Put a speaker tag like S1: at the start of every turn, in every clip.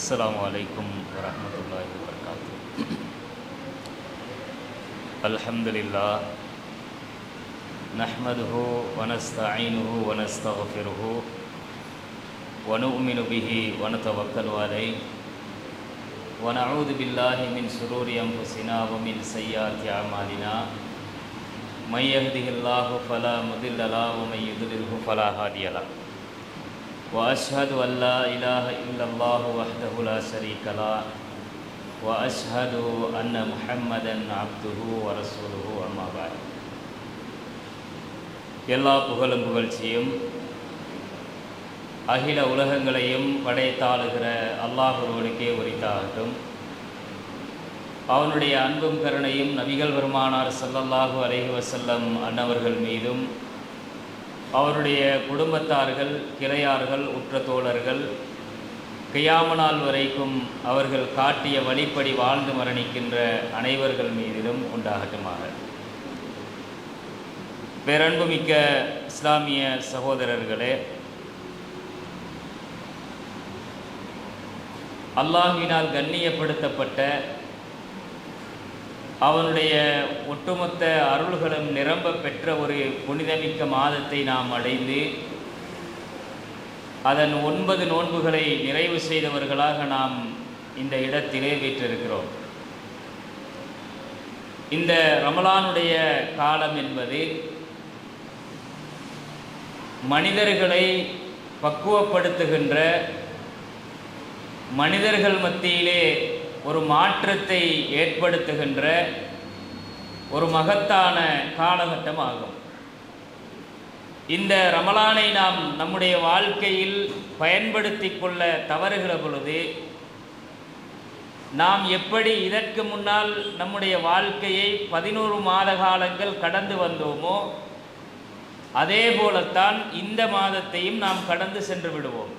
S1: السلام عليكم ورحمة الله وبركاته. الحمد لله نحمده ونستعينه ونستغفره ونؤمن به ونتوكل عليه ونعوذ بالله من شرور أنفسنا ومن سيئات أعمالنا من يهده الله فلا مضل له ومن يضلله فلا هادي له وأشهد أن لا إله إلا الله وحده لا شريك له وأشهد أن محمدا عبده ورسوله أما بعد. எல்லா புகழும் புகழ்ச்சியும் அகில உலகங்களையும் படைத்தாளுகிற அல்லாஹ்வுக்கே உரித்தாகட்டும். அவனுடைய அன்பும் கருணையும் நபிகள் பெருமானார் ஸல்லல்லாஹு அலைஹி வஸல்லம் அன்னவர்கள் மீதும் அவருடைய குடும்பத்தார்கள், கிளையார்கள், உற்ற தோழர்கள் கியாமத் நாள் வரைக்கும் அவர்கள் காட்டிய வழிப்படி வாழ்ந்து மரணிக்கின்ற அனைவர்கள் மீதிலும் உண்டாகட்டுமாக. பேரன்புமிக்க இஸ்லாமிய சகோதரர்களே, அல்லாஹ்வினால் கண்ணியப்படுத்தப்பட்ட அவனுடைய ஒட்டுமொத்த அருள்களும் நிரம்ப பெற்ற ஒரு புனிதமிக்க மாதத்தை நாம் அடைந்து அதன் 9 நோன்புகளை நிறைவு செய்தவர்களாக நாம் இந்த இடத்திலே வீற்றிருக்கிறோம். இந்த ரமலானுடைய காலம் என்பது மனிதர்களை பக்குவப்படுத்துகின்ற, மனிதர்கள் மத்தியிலே ஒரு மாற்றத்தை ஏற்படுத்துகின்ற ஒரு மகத்தான காலகட்டம் ஆகும். இந்த ரமலானை நாம் நம்முடைய வாழ்க்கையில் பயன்படுத்தி கொள்ள தவறுகிற பொழுது நாம் எப்படி இதற்கு முன்னால் நம்முடைய வாழ்க்கையை 11 மாத காலங்கள் கடந்து வந்தோமோ அதே போலத்தான் இந்த மாதத்தையும் நாம் கடந்து சென்று விடுவோம்.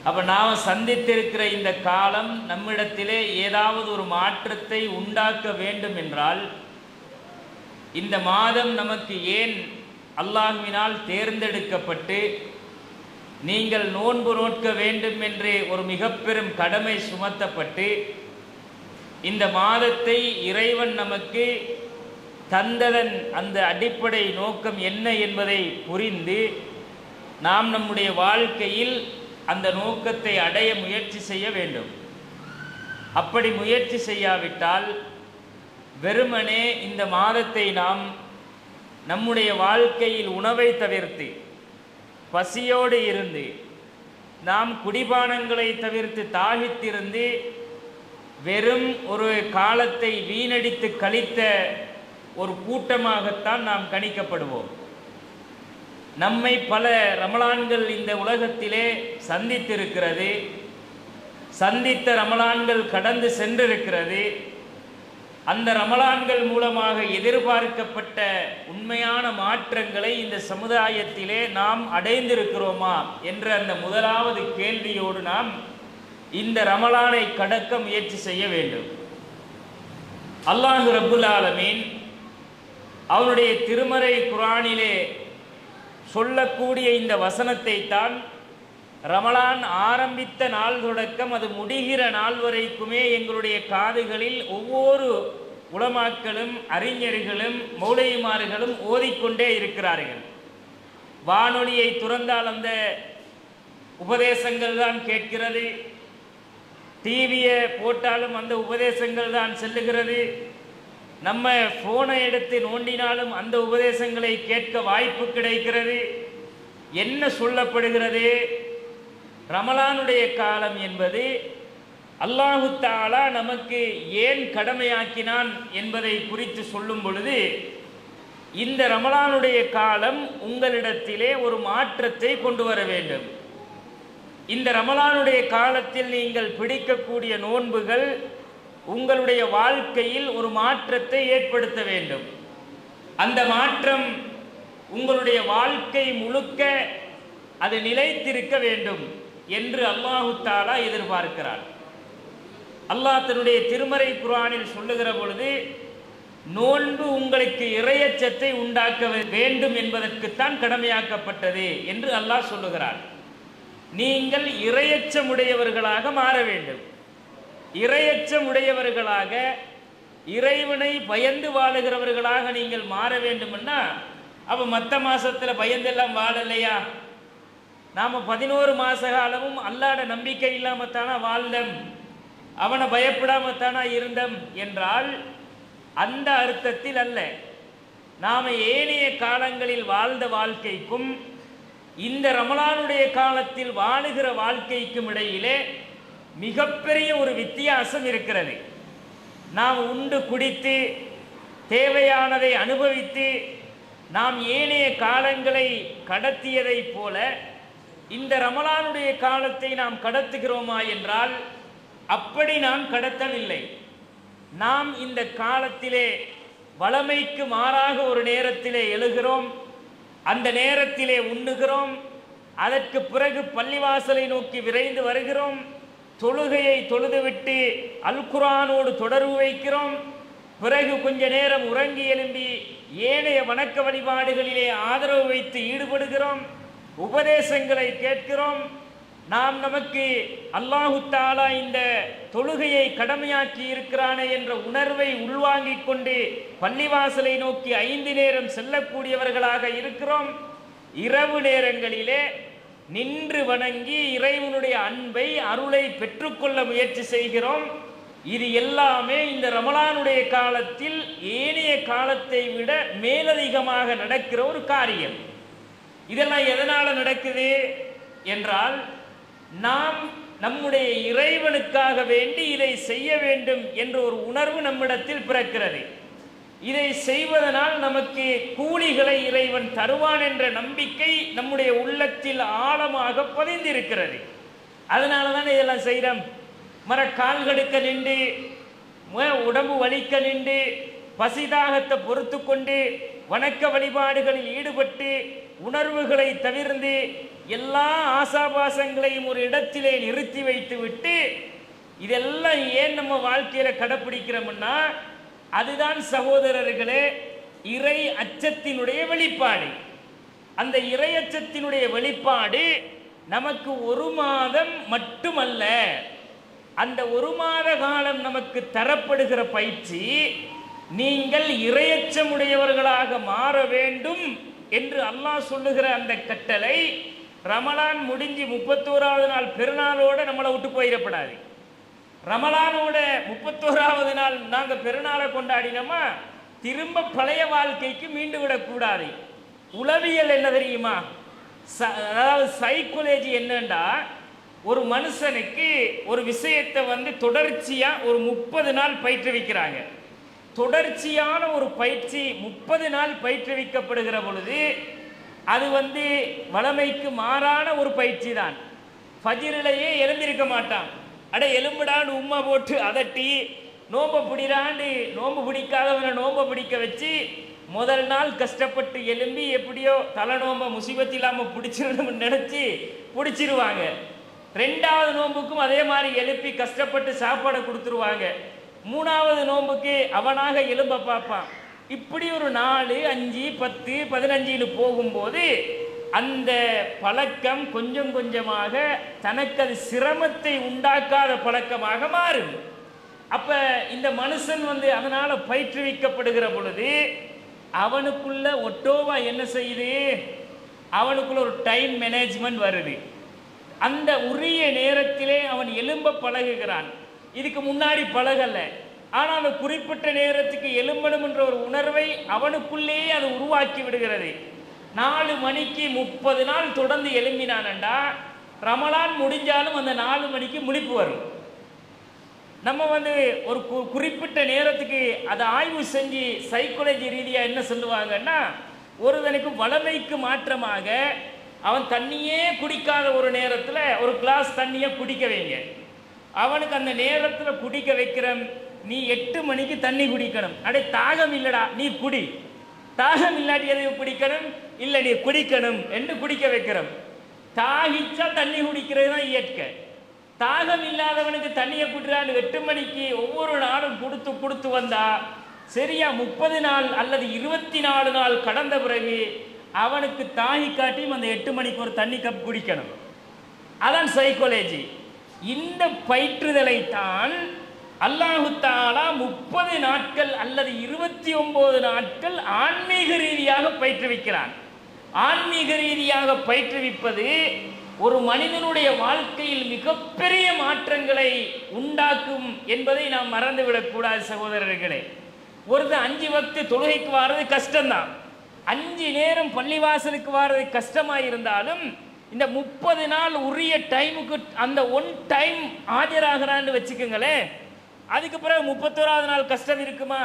S1: அப்போ நாம் சந்தித்திருக்கிற இந்த காலம் நம்மிடத்திலே ஏதாவது ஒரு மாற்றத்தை உண்டாக்க வேண்டும் என்றால் இந்த மாதம் நமக்கு ஏன் அல்லாஹ்வினால் தேர்ந்தெடுக்கப்பட்டு நீங்கள் நோன்பு நோட்க வேண்டும் என்று ஒரு மிக பெரும் கடமை சுமத்தப்பட்டு இந்த மாதத்தை இறைவன் நமக்கு தந்ததன் அந்த அடிப்படை நோக்கம் என்ன என்பதை புரிந்து நாம் நம்முடைய வாழ்க்கையில் அந்த நோக்கத்தை அடைய முயற்சி செய்ய வேண்டும். அப்படி முயற்சி செய்யாவிட்டால் வெறுமனே இந்த மாதத்தை நாம் நம்முடைய வாழ்க்கையில் உணவை தவிர்த்து பசியோடு இருந்து நாம் குடிபானங்களை தவிர்த்து தாகித்திருந்து வெறும் ஒரு காலத்தை வீணடித்து கழித்த ஒரு கூட்டமாகத்தான் நாம் கணிக்கப்படுவோம். நம்மை பல ரமலான்கள் இந்த உலகத்திலே சந்தித்திருக்கிறது, சந்தித்த ரமலான்கள் கடந்து சென்றிருக்கிறது. அந்த ரமலான்கள் மூலமாக எதிர்பார்க்கப்பட்ட உண்மையான மாற்றங்களை இந்த சமுதாயத்திலே நாம் அடைந்திருக்கிறோமா என்ற அந்த முதலாவது கேள்வியோடு நாம் இந்த ரமலானை கடக்க முயற்சி செய்ய வேண்டும். அல்லாஹ் ரப்புல் ஆலமீன் அவனுடைய திருமறை குர்ஆனிலே சொல்லக்கூடிய இந்த வசனத்தை தான் ரமலான் ஆரம்பித்த நாள் தொடக்கம் அது முடிகிற நாள் வரைக்குமே எங்களுடைய காதுகளில் ஒவ்வொரு உலமாக்களும் அறிஞர்களும் மௌலைமார்களும் ஓதிக்கொண்டே இருக்கிறார்கள். வானொலியை துறந்தால் அந்த உபதேசங்கள் தான் கேட்கிறது, டிவியை போட்டாலும் அந்த உபதேசங்கள் தான் செல்லுகிறது, நம்ம ஃபோனை எடுத்து நோண்டினாலும் அந்த உபதேசங்களை கேட்க வாய்ப்பு கிடைக்கிறது. என்ன சொல்லப்படுகிறது? ரமலானுடைய காலம் என்பது அல்லாஹு தஆலா நமக்கு ஏன் கடமையாக்கினான் என்பதை குறித்து சொல்லும் பொழுது இந்த ரமலானுடைய காலம் உங்களிடத்திலே ஒரு மாற்றத்தை கொண்டு வர வேண்டும். இந்த ரமலானுடைய காலத்தில் நீங்கள் பிடிக்கக்கூடிய நோன்புகள் உங்களுடைய வாழ்க்கையில் ஒரு மாற்றத்தை ஏற்படுத்த வேண்டும். அந்த மாற்றம் உங்களுடைய வாழ்க்கை முழுக்க அது நிலைத்திருக்க வேண்டும் என்று அல்லாஹு தஆலா எதிர்பார்க்கிறார். அல்லாஹ் தன்னுடைய திருமறை குர்ஆனில் சொல்லுகிற பொழுது நோன்பு உங்களுக்கு இறையச்சத்தை உண்டாக்க வேண்டும் என்பதற்குத்தான் கடமையாக்கப்பட்டது என்று அல்லாஹ் சொல்லுகிறார். நீங்கள் இரையச்சமுடையவர்களாக மாற வேண்டும். இரையச்சமுடையவர்களாக, இறைவனை பயந்து வாழுகிறவர்களாக நீங்கள் மாற வேண்டும்னா, அப்போ மற்ற மாசத்துல பயந்தெல்லாம் வாழலையா? நாம் 11 மாத காலமும் அல்லாட நம்பிக்கை இல்லாமத்தானா வாழ்ந்தம், அவனை பயப்படாமத்தானா இருந்தம் என்றால் அந்த அர்த்தத்தில் அல்ல. நாம் ஏனைய காலங்களில் வாழ்ந்த வாழ்க்கைக்கும் இந்த ரமலானுடைய காலத்தில் வாழுகிற வாழ்க்கைக்கும் இடையிலே மிகப்பெரிய ஒரு வித்தியாசம் இருக்கிறது. நாம் உண்டு குடித்து தேவையானதை அனுபவித்து நாம் ஏனைய காலங்களை கடத்தியதை போல இந்த ரமலானுடைய காலத்தை நாம் கடத்துகிறோமா என்றால் அப்படி நாம் கடத்தவில்லை. நாம் இந்த காலத்திலே வளமைக்கு மாறாக ஒரு நேரத்திலே எழுகிறோம், அந்த நேரத்திலே உண்ணுகிறோம், அதற்கு பிறகு பள்ளிவாசலை நோக்கி விரைந்து வருகிறோம், தொழுகையை தொழுதுவிட்டு அல் குர்ஆனோடு தொடர்பு வைக்கிறோம், பிறகு கொஞ்ச நேரம் உறங்கி எழும்பி ஏனைய வணக்க வழிபாடுகளிலே ஆதரவு வைத்து ஈடுபடுகிறோம், உபதேசங்களை கேட்கிறோம். நாம் நமக்கு அல்லாஹு தஆலா இந்த தொழுகையை கடமையாக்கி இருக்கிறானே என்ற உணர்வை உள்வாங்கிக் கொண்டு பள்ளிவாசலை நோக்கி 5 நேரம் செல்லக்கூடியவர்களாக இருக்கிறோம். இரவு நேரங்களிலே நின்று வணங்கி இறைவனுடைய அன்பை அருளை பெற்றுக்கொள்ள முயற்சி செய்கிறோம். இது எல்லாமே இந்த ரமலானுடைய காலத்தில் ஏனைய காலத்தை விட மேலதிகமாக நடக்கிற ஒரு காரியம். இதெல்லாம் எதனால நடக்குது என்றால், நாம் நம்முடைய இறைவனுக்காக வேண்டி இதை செய்ய வேண்டும் என்ற ஒரு உணர்வு நம்மிடத்தில் பிறக்கிறது. இதை செய்வதனால் நமக்கு கூலிகளை இறைவன் தருவான் என்ற நம்பிக்கை நம்முடைய உள்ளத்தில் ஆழமாக பதிந்திருக்கிறது. அதனால தான் இதெல்லாம் செய்கிறோம். கால் கடுக்க நின்று, உடம்பு வலிக்க நின்று, பசிதாகத்தை பொறுத்து கொண்டு வணக்க வழிபாடுகளில் ஈடுபட்டு உணர்வுகளை தவிர்ந்து எல்லா ஆசாபாசங்களையும் ஒரு இடத்திலே நிறுத்தி வைத்து விட்டு இதெல்லாம் ஏன் நம்ம வாழ்க்கையில் கடைப்பிடிக்கிறோம்னா, அதுதான் சகோதரர்களே இறை அச்சத்தினுடைய வெளிப்பாடு. அந்த இறை அச்சத்தினுடைய வெளிப்பாடு நமக்கு 1 மாதம் மட்டுமல்ல, அந்த 1 மாத காலம் நமக்கு தரப்படுகிற பயிற்சி, நீங்கள் இறையச்சமுடையவர்களாக மாற வேண்டும் என்று அல்லாஹ் சொல்லுகிற அந்த கட்டளை ரமலான் முடிஞ்சு 31வது நாள் பெருநாளோடு நம்மளை விட்டு போயிடப்படாது. ரமலானோட 31வது நாள் நாங்கள் பெருநாளை கொண்டாடினோமா திரும்ப பழைய வாழ்க்கைக்கு மீண்டு விடக்கூடாது. உளவியல் என்ன தெரியுமா? அதாவது சைக்காலஜி என்னண்டா, ஒரு மனுஷனுக்கு ஒரு விஷயத்தை தொடர்ச்சியாக ஒரு 30 நாள் பயிற்றுவிக்கிறாங்க. தொடர்ச்சியான ஒரு பயிற்சி 30 நாள் பயிற்றுவிக்கப்படுகிற பொழுது அது வளமைக்கு மாறான ஒரு பயிற்சி தான். ஃபஜ்ரிலேயே எழுந்திருக்க மாட்டான். எலும்புடான்னு உம்மா போட்டு அதட்டி நோம்பை பிடிறாண்டு நோம்பு பிடிக்காதவனை நோம்பை பிடிக்க வச்சு முதல் நாள் கஷ்டப்பட்டு எழும்பி எப்படியோ தலை நோம்பை முசிபத்து இல்லாமல் பிடிச்சிடணும்னு நினச்சி பிடிச்சிருவாங்க. 2வது நோம்புக்கும் அதே மாதிரி எழுப்பி கஷ்டப்பட்டு சாப்பாடை கொடுத்துருவாங்க. 3வது நோம்புக்கு அவனாக எலும்ப பார்ப்பான். இப்படி ஒரு 4, 5, 10, 15 போகும்போது அந்த பழக்கம் கொஞ்சம் கொஞ்சமாக தனக்கு அது சிரமத்தை உண்டாக்காத பழக்கமாக மாறும். அப்போ இந்த மனுஷன் அதனால் பயிற்றுவிக்கப்படுகிற பொழுது அவனுக்குள்ள ஒட்டோவா என்ன செய்யுது, அவனுக்குள்ள ஒரு டைம் மேனேஜ்மெண்ட் வருது. அந்த உரிய நேரத்திலே அவன் எலும்ப பழகுகிறான். இதுக்கு முன்னாடி பழகலை, ஆனால் அந்த குறிப்பிட்ட நேரத்துக்கு எலும்பணும் என்ற ஒரு உணர்வை அவனுக்குள்ளேயே அது உருவாக்கி விடுகிறது. 4 மணிக்கு 30 நாள் தொடர்ந்து எழும்பினானண்டா ரமலான் முடிஞ்சாலும் அந்த 4 மணிக்கு முழிப்பு வரும். நம்ம ஒரு குறிப்பிட்ட நேரத்துக்கு அதை ஆய்வு செஞ்சு சைக்காலஜி ரீதியாக என்ன சொல்லுவாங்கன்னா, ஒருவனுக்கு வளமைக்கு மாற்றமாக அவன் தண்ணியே குடிக்காத ஒரு நேரத்தில் ஒரு கிளாஸ் தண்ணியை குடிக்க வைங்க. அவனுக்கு அந்த நேரத்தில் குடிக்க வைக்கிற, நீ 8 மணிக்கு தண்ணி குடிக்கணும். தாகம் இல்லடா நீ குடி, தாகம் இல்லாட்டி எதுக்கு குடிக்கணும், இல்லை நீ குடிக்கணும் என்று குடிக்க வைக்கிறோம். தாகிச்சா தண்ணி குடிக்கிறது தான் இயற்கை. தாகம் இல்லாதவனுக்கு தண்ணியை குடிறான்னு 8 மணிக்கு ஒவ்வொரு நாளும் கொடுத்து வந்தா சரியா 30 நாள் அல்லது 24 நாள் கடந்த பிறகு அவனுக்கு தாகி காட்டியும் அந்த 8 மணிக்கு ஒரு தண்ணி கப் குடிக்கணும்.
S2: அதான் சைக்காலஜி. இந்த பயிற்றுதலை தான் அல்லாஹு தஆலா 30 நாட்கள் அல்லது 29 நாட்கள் ஆன்மீக ரீதியாக பயிற்றுவிக்கிறான். ஆன்மீக ரீதியாக பயிற்றுவிப்பது ஒரு மனிதனுடைய வாழ்க்கையில் மிகப்பெரிய மாற்றங்களை உண்டாக்கும் என்பதை நாம் மறந்துவிடக்கூடாது சகோதரர்களே. ஒருத்தர் 5 வக்து தொழுகைக்கு வாரது கஷ்டம்தான், 5 நேரம் பள்ளிவாசலுக்கு வாரது கஷ்டமாக இருந்தாலும் இந்த 30 நாள் உரிய டைமுக்கு அந்த ஒன் டைம் ஆஜராகிறான்னு வச்சுக்கோங்களேன். அதுக்கு பிறகு 31வது நாள் கஷ்டம் இருக்குமா?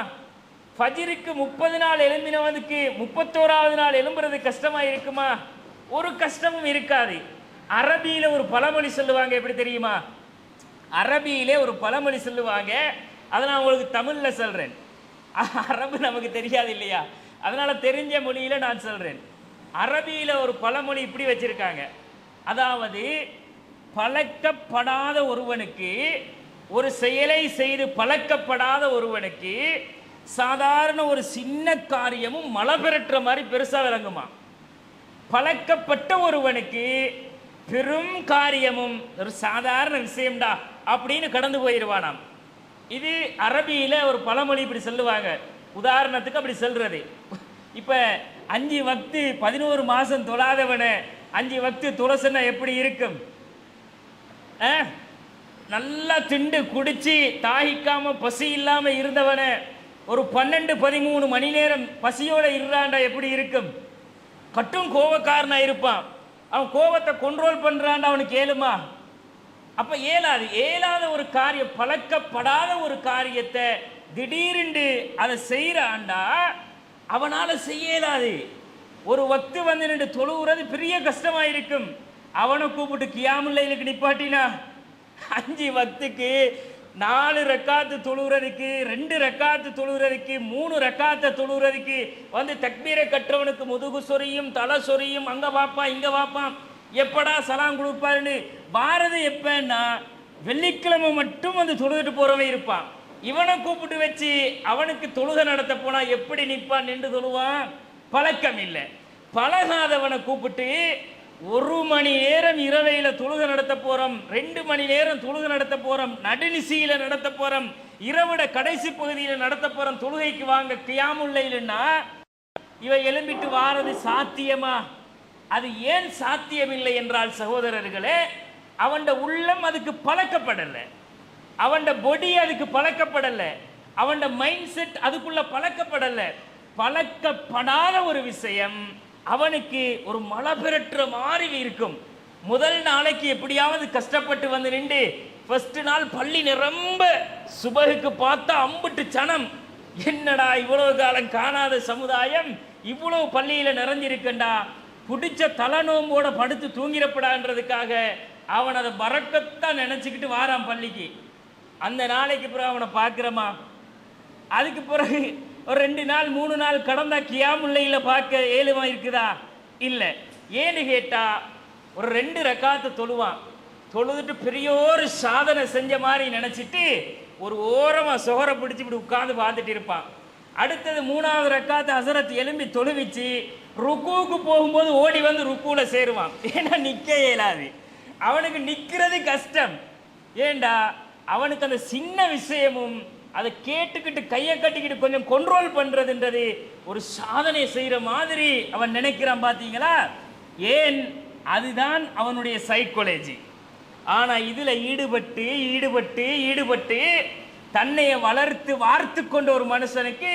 S2: ஃபஜ்ருக்கு 30 நாள் எழும்பினவனுக்கு 31வது நாள் எழும்புறது கஷ்டமாக இருக்குமா? ஒரு கஷ்டமும் இருக்காது. அரபியில் ஒரு பழமொழி சொல்லுவாங்க, எப்படி தெரியுமா? அரபியிலே ஒரு பழமொழி சொல்லுவாங்க, அதை நான் உங்களுக்கு தமிழில் சொல்கிறேன். அரபு நமக்கு தெரியாது இல்லையா, அதனால் தெரிஞ்ச மொழியில் நான் சொல்கிறேன். அரபியில் ஒரு பழமொழி இப்படி வச்சுருக்காங்க, அதாவது பழக்கப்படாத ஒருவனுக்கு, ஒரு செயலை செய்து பழக்கப்படாத ஒருவனுக்கு சாதாரண ஒரு சின்ன காரியமும் மழை பெறற்ற மாதிரி பெருசாக விளங்குமா. பழக்கப்பட்ட ஒருவனுக்கு பெரும் காரியமும் ஒரு சாதாரண விஷயம்டா அப்படின்னு கடந்து போயிடுவானாம். இது அரபியில் ஒரு பழமொழி இப்படி சொல்லுவாங்க. உதாரணத்துக்கு அப்படி சொல்கிறது, இப்போ 5 வக்து 11 மாதம் தொழாதவனை 5 வக்து தொழ எப்படி இருக்கும்? நல்லா திண்டு குடிச்சு தாகிக்காமல் பசி இல்லாமல் இருந்தவனை ஒரு 12-13 மணி நேரம் பசியோடு இருந்தாண்டா எப்படி இருக்கும்? கட்டும் கோபக்காரனாக இருப்பான். அவன் கோபத்தை கண்ட்ரோல் பண்ணுறான்டா அவனுக்கு ஏழுமா? அப்போ ஏலாத ஒரு காரியம், பழக்கப்படாத ஒரு காரியத்தை திடீரென்று அதை செய்கிறான்டா அவனால் செய்ய இயலாது. ஒரு வக்து வந்து நின்று தொழுகிறது பெரிய கஷ்டமாக இருக்கும். அவனை கூப்பிட்டு கியாமுல் லைலுக்கு நிப்பாட்டினா 5 வக்துக்கு 4 ரக்காத்து தொழுகிறதுக்கு, 2 ரக்காத்து தொழுகிறதுக்கு, 3 ரக்காத்தை தொழுகிறதுக்கு வந்து தக்பீரை கற்றவனுக்கு முதுகு சொரியும், தலை சொரியும், அங்கே பார்ப்பான் இங்கே பார்ப்பான், எப்படா சலாம் கொடுப்பாருன்னு. பாரதி எப்பன்னா வெள்ளிக்கிழமை மட்டும் வந்து தொழுதுட்டு போகிறவன் இருப்பான். இவனை கூப்பிட்டு வச்சு அவனுக்கு தொழுகை நடத்த போனால் எப்படி நிற்பான்? நின்று தொழுவான். பழக்கம் இல்லை. பழகாதவனை கூப்பிட்டு 1 மணி நேரம் இரவையில் தொழுகை நடத்த போகிறோம், 2 மணி நேரம் தொழுகை நடத்த போகிறோம், நடுநிசியில் நடத்த போகிறோம், இரவிட கடைசி பகுதியில் நடத்த போகிறோம், தொழுகைக்கு வாங்க கியாமுல் லைல்னா இவை எழும்பிட்டு வாரது சாத்தியமா? அது ஏன் சாத்தியமில்லை என்றால் சகோதரர்களே, அவன் உள்ளம் அதுக்கு பழக்கப்படலை, அவன் பொடி அதுக்கு பழக்கப்படலை, அவன் மைண்ட் செட் அதுக்குள்ள பழக்கப்படலை. பழக்கப்படாத ஒரு விஷயம் அவனுக்கு ஒரு மழை பெறற்ற மாதிரி இருக்கும். முதல் நாளைக்கு எப்படியாவது கஷ்டப்பட்டு வந்து நின்று ஃபர்ஸ்ட் நாள் பள்ளி நிரம்ப சுபகுக்கு பார்த்தா அம்புட்டு சனம், என்னடா இவ்வளவு காலம் காணாத சமுதாயம் இவ்வளவு பள்ளியில் நிறைஞ்சிருக்கண்டா, பிடிச்ச தலைநோம்போட படுத்து தூங்கிடப்படான்றதுக்காக அவன் அதை பறக்கத்தான் நினச்சிக்கிட்டு வாரான் பள்ளிக்கு. அந்த நாளைக்கு பிறகு அவனை பார்க்குறமா, அதுக்கு பிறகு ஒரு 2 நாள் 3 நாள் கடந்தா கியாமுல் லைல பார்க்க ஏழுமா இருக்குதா? இல்லை. ஏன்னு கேட்டால் ஒரு 2 ரக்காத்தை தொழுவான், தொழுதுட்டு பெரிய ஒரு சாதனை செஞ்ச மாதிரி நினச்சிட்டு ஒரு ஓரமாக சொகரை பிடிச்சி இப்படி உட்காந்து பார்த்துட்டு இருப்பான். அடுத்தது 3வது ரக்காத்து ஹசரத் எலும்பி தொழுவிச்சு ருக்குவுக்கு போகும்போது ஓடி வந்து ருக்குவில் சேருவான். ஏன்னா நிற்க இயலாது, அவனுக்கு நிற்கிறது கஷ்டம். ஏண்டா அவனுக்கு அந்த சின்ன விஷயமும் அதை கேட்டுக்கிட்டு கையை கட்டிக்கிட்டு கொஞ்சம் கண்ட்ரோல் பண்ணுறதுன்றது ஒரு சாதனை செய்கிற மாதிரி அவன் நினைக்கிறான். பார்த்தீங்களா? ஏன்? அதுதான் அவனுடைய சைக்காலஜி. ஆனால் இதில் ஈடுபட்டு ஈடுபட்டு ஈடுபட்டு தன்னைய வளர்த்து வார்த்து கொண்ட ஒரு மனுஷனுக்கு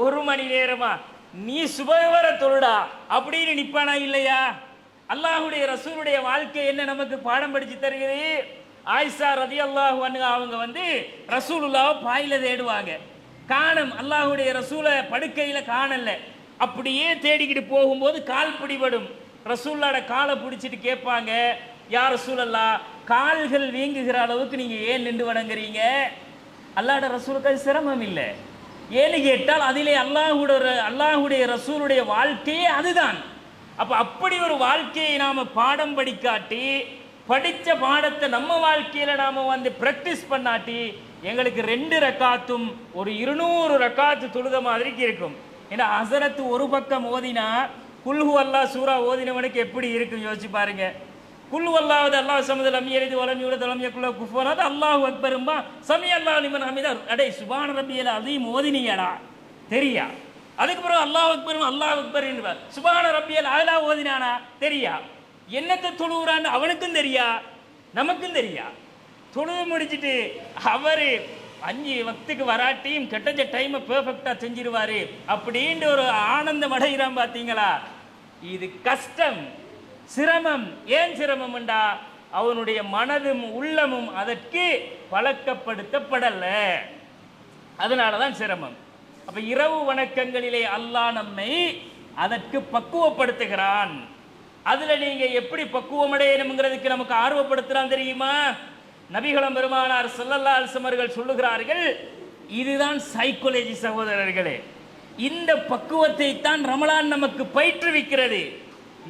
S2: 1 மணி நேரமா நீ சுபவர தொழுடா அப்படின்னு நிற்பானா இல்லையா? அல்லாஹுடைய ரசூலுடைய வாழ்க்கை என்ன நமக்கு பாடம் படித்து தருகிறது? ஆயிஷா ரலியல்லாஹு அன்ஹா அவங்க வந்து ரசூலுல்லாஹ் பாயில தேடுவாங்க, காணும் அல்லாஹுடைய ரசூலை படுக்கையில் காணல. அப்படியே தேடிக்கிட்டு போகும்போது கால் பிடிபடும். ரசூல்லாட காலை பிடிச்சிட்டு கேட்பாங்க, யார் ரசூலல்லாஹ், கால்கள் வீங்குகிற அளவுக்கு நீங்கள் ஏன் நின்று வணங்குறீங்க? அல்லாஹ்ட ரசூலுக்கு அது சிரமம் இல்லை. ஏன்னு கேட்டால் அதிலே அல்லாஹுடைய ரசூலுடைய வாழ்க்கையே அதுதான். அப்போ அப்படி ஒரு வாழ்க்கையை நாம் பாடம் படிக்காட்டி, படித்த பாடத்தை நம்ம வாழ்க்கையில் நாம் வந்து ப்ராக்டிஸ் பண்ணாட்டி எங்களுக்கு 2 ரக்காத்தும் ஒரு 200 ரக்காத்து தொழுத மாதிரிக்கு இருக்கும். ஏன்னா ஹசரத்து ஒரு பக்கம் ஓதினா குல்ஹு அல்லா சூரா ஓதினவனுக்கு எப்படி இருக்கும் யோசிச்சு பாருங்க. குல் வல்லாவது அல்லாஹ் சமது லம் யலித் வலம் யூலத் வலம் யகுல் லஹு குஃபுவன் அஹத் அல்லாஹு அக்பர்ம்பா சமி அல்லாஹு லிமன் ஹமிதா. அடே சுப்ஹான ரப்பியல் அஸீம் ஓதினியடா தெரியா? அதுக்கு பிறகு அல்லாஹ் அக்பர் அல்லாஹ் அக்பர் என்பார். சுப்ஹான ரப்பியல் அலா ஓதினானா தெரியா? என்னத்தை தொழுகிறான்னு அவனுக்கும் தெரியா, நமக்கும் தெரியா. தொழுது முடிச்சுட்டு அவரு 5 வக்துக்கு வராட்டியும் கெட்டஞ்ச டைமை பெர்ஃபெக்டா செஞ்சிருவாரு அப்படின்ற ஒரு ஆனந்தம் அடைகிறான். பார்த்தீங்களா? இது கஷ்டம், சிரமம். ஏன் சிரமம்டா? அவனுடைய மனதும் உள்ளமும் அதற்கு பழக்கப்படுத்தப்படல, அதனாலதான் சிரமம். அப்ப இரவு வணக்கங்களிலே அல்லாஹ் நம்மை அதற்கு பக்குவப்படுத்துகிறான். அதுல நீங்க எப்படி பக்குவம் அடையணுங்கிறதுக்கு நமக்கு ஆர்வப்படுத்துறான் தெரியுமா? நபிகளம் பெருமானார் ஸல்லல்லாஹு அலைஹி வஸல்லம் அவர்கள் சொல்லுகிறார்கள், இதுதான் சைக்காலஜி சகோதரர்களே. இந்த பக்குவத்தை தான் ரமலான் நமக்கு பயிற்றுவிக்கிறது.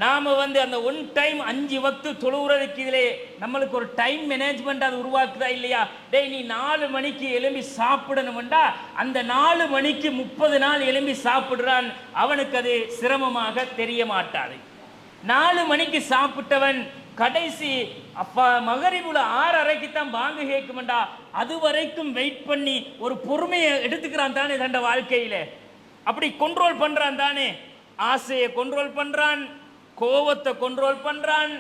S2: நாம அந்த ஒன் டைம் 5 வக்து தொழுகிறதுக்கு இதிலே நம்மளுக்கு ஒரு டைம் மேனேஜ்மெண்ட் அது உருவாக்குதா இல்லையா? டேய் நீ 4 மணிக்கு எழும்பி சாப்பிடணும்டா, அந்த 4 மணிக்கு 30 நாள் எழும்பி சாப்பிடுறான், அவனுக்கு அது சிரமமாக தெரிய மாட்டாது. 4 மணிக்கு சாப்பிட்டவன் கடைசி அப்பா மகரிபுல 6:30க்கு தான் பாங்கு கேட்கும்டா, அது வரைக்கும் வெயிட் பண்ணி ஒரு பொறுமையை எடுத்துக்கிறான் தானே தண்ட வாழ்க்கையில. அப்படி கண்ட்ரோல் பண்றான் தானே, ஆசையை கண்ட்ரோல் பண்றான், கோபத்தை கண்ட்ரோல் பண்றான்,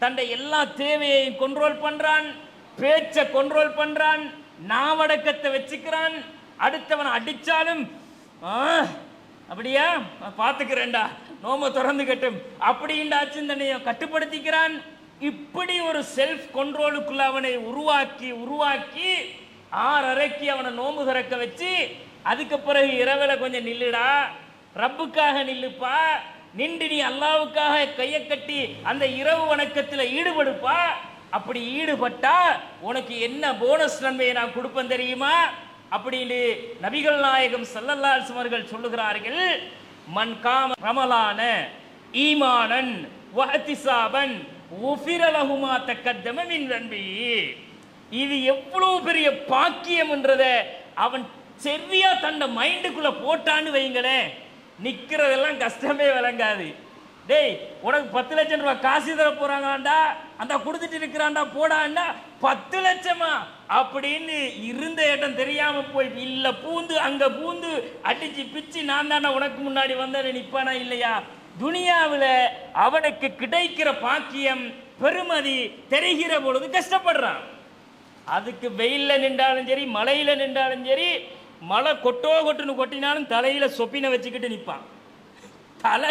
S2: தண்ட எல்லா தேவையையும் கண்ட்ரோல் பண்றான், பேச்சை கண்ட்ரோல் பண்றான், நாவடக்கத்தை வச்சுக்கிறான். அடுத்தவன் அடிச்சாலும் அப்படியா பார்த்துக்கிறேன்டா, நோம திறந்து கட்டும் அப்படின்டாச்சு தன்னைய கட்டுப்படுத்திக்கிறான். இப்படி ஒரு செல்ஃப் கண்ட்ரோலுக்குள்ள அவனை உருவாக்கி 6:30க்கு அவனை நோம்பு திறக்க வச்சு, அதுக்கு பிறகு இரவுல கொஞ்சம் நில்லுடா, ரப்புக்காக நில்லுப்பா, நின்று நீ அல்லாவுக்காக கையை கட்டி அந்த இரவு வணக்கத்தில் ஈடுபடுப்பா. அப்படி ஈடுபட்டா உனக்கு என்ன போனஸ் நன்மையை நான் கொடுப்பேன் தெரியுமா அப்படின்னு நபிகள் நாயகம் ஸல்லல்லாஹு அலைஹி வஸல்லம் அவர்கள் சொல்லுகிறார்கள். மன் காம ரமலான ஈமானன் வஹ்திசாபன் உஃபிர லஹு மா தக்கத்தம மின் தன்பி. இது எவ்வளவு பெரிய பாக்கியம் என்றதை அவன் சரியா தண்ட மைண்டுக்குள்ள போட்டான்னு வைங்களேன், நிக்கிறதெல்லாம் கஷ்டமே விளங்காது. டேய் உனக்கு 10 லட்சம் ரூபாய் காசு தர போறாங்களாண்டா, அந்த கொடுத்துட்டு இருக்கிறான்டா போடாண்டா, 10 லட்சமா அப்படின்னு இருந்த இடம் தெரியாம போய் இல்ல பூந்து அங்க பூந்து அடிச்சு பிச்சு நான் தானே உனக்கு முன்னாடி வந்த நிப்பானா இல்லையா? துனியாவில் அவனுக்கு கிடைக்கிற பாக்கியம் பெருமதி தெரிகிற பொழுது கஷ்டப்படுறான். அதுக்கு வெயில்ல நின்றாலும் சரி, மலையில நின்றாலும் சரி, மழை கொட்டுன்னு கொட்டினாலும் தலையில சொப்பினை வச்சுக்கிட்டு நிற்பான். தலை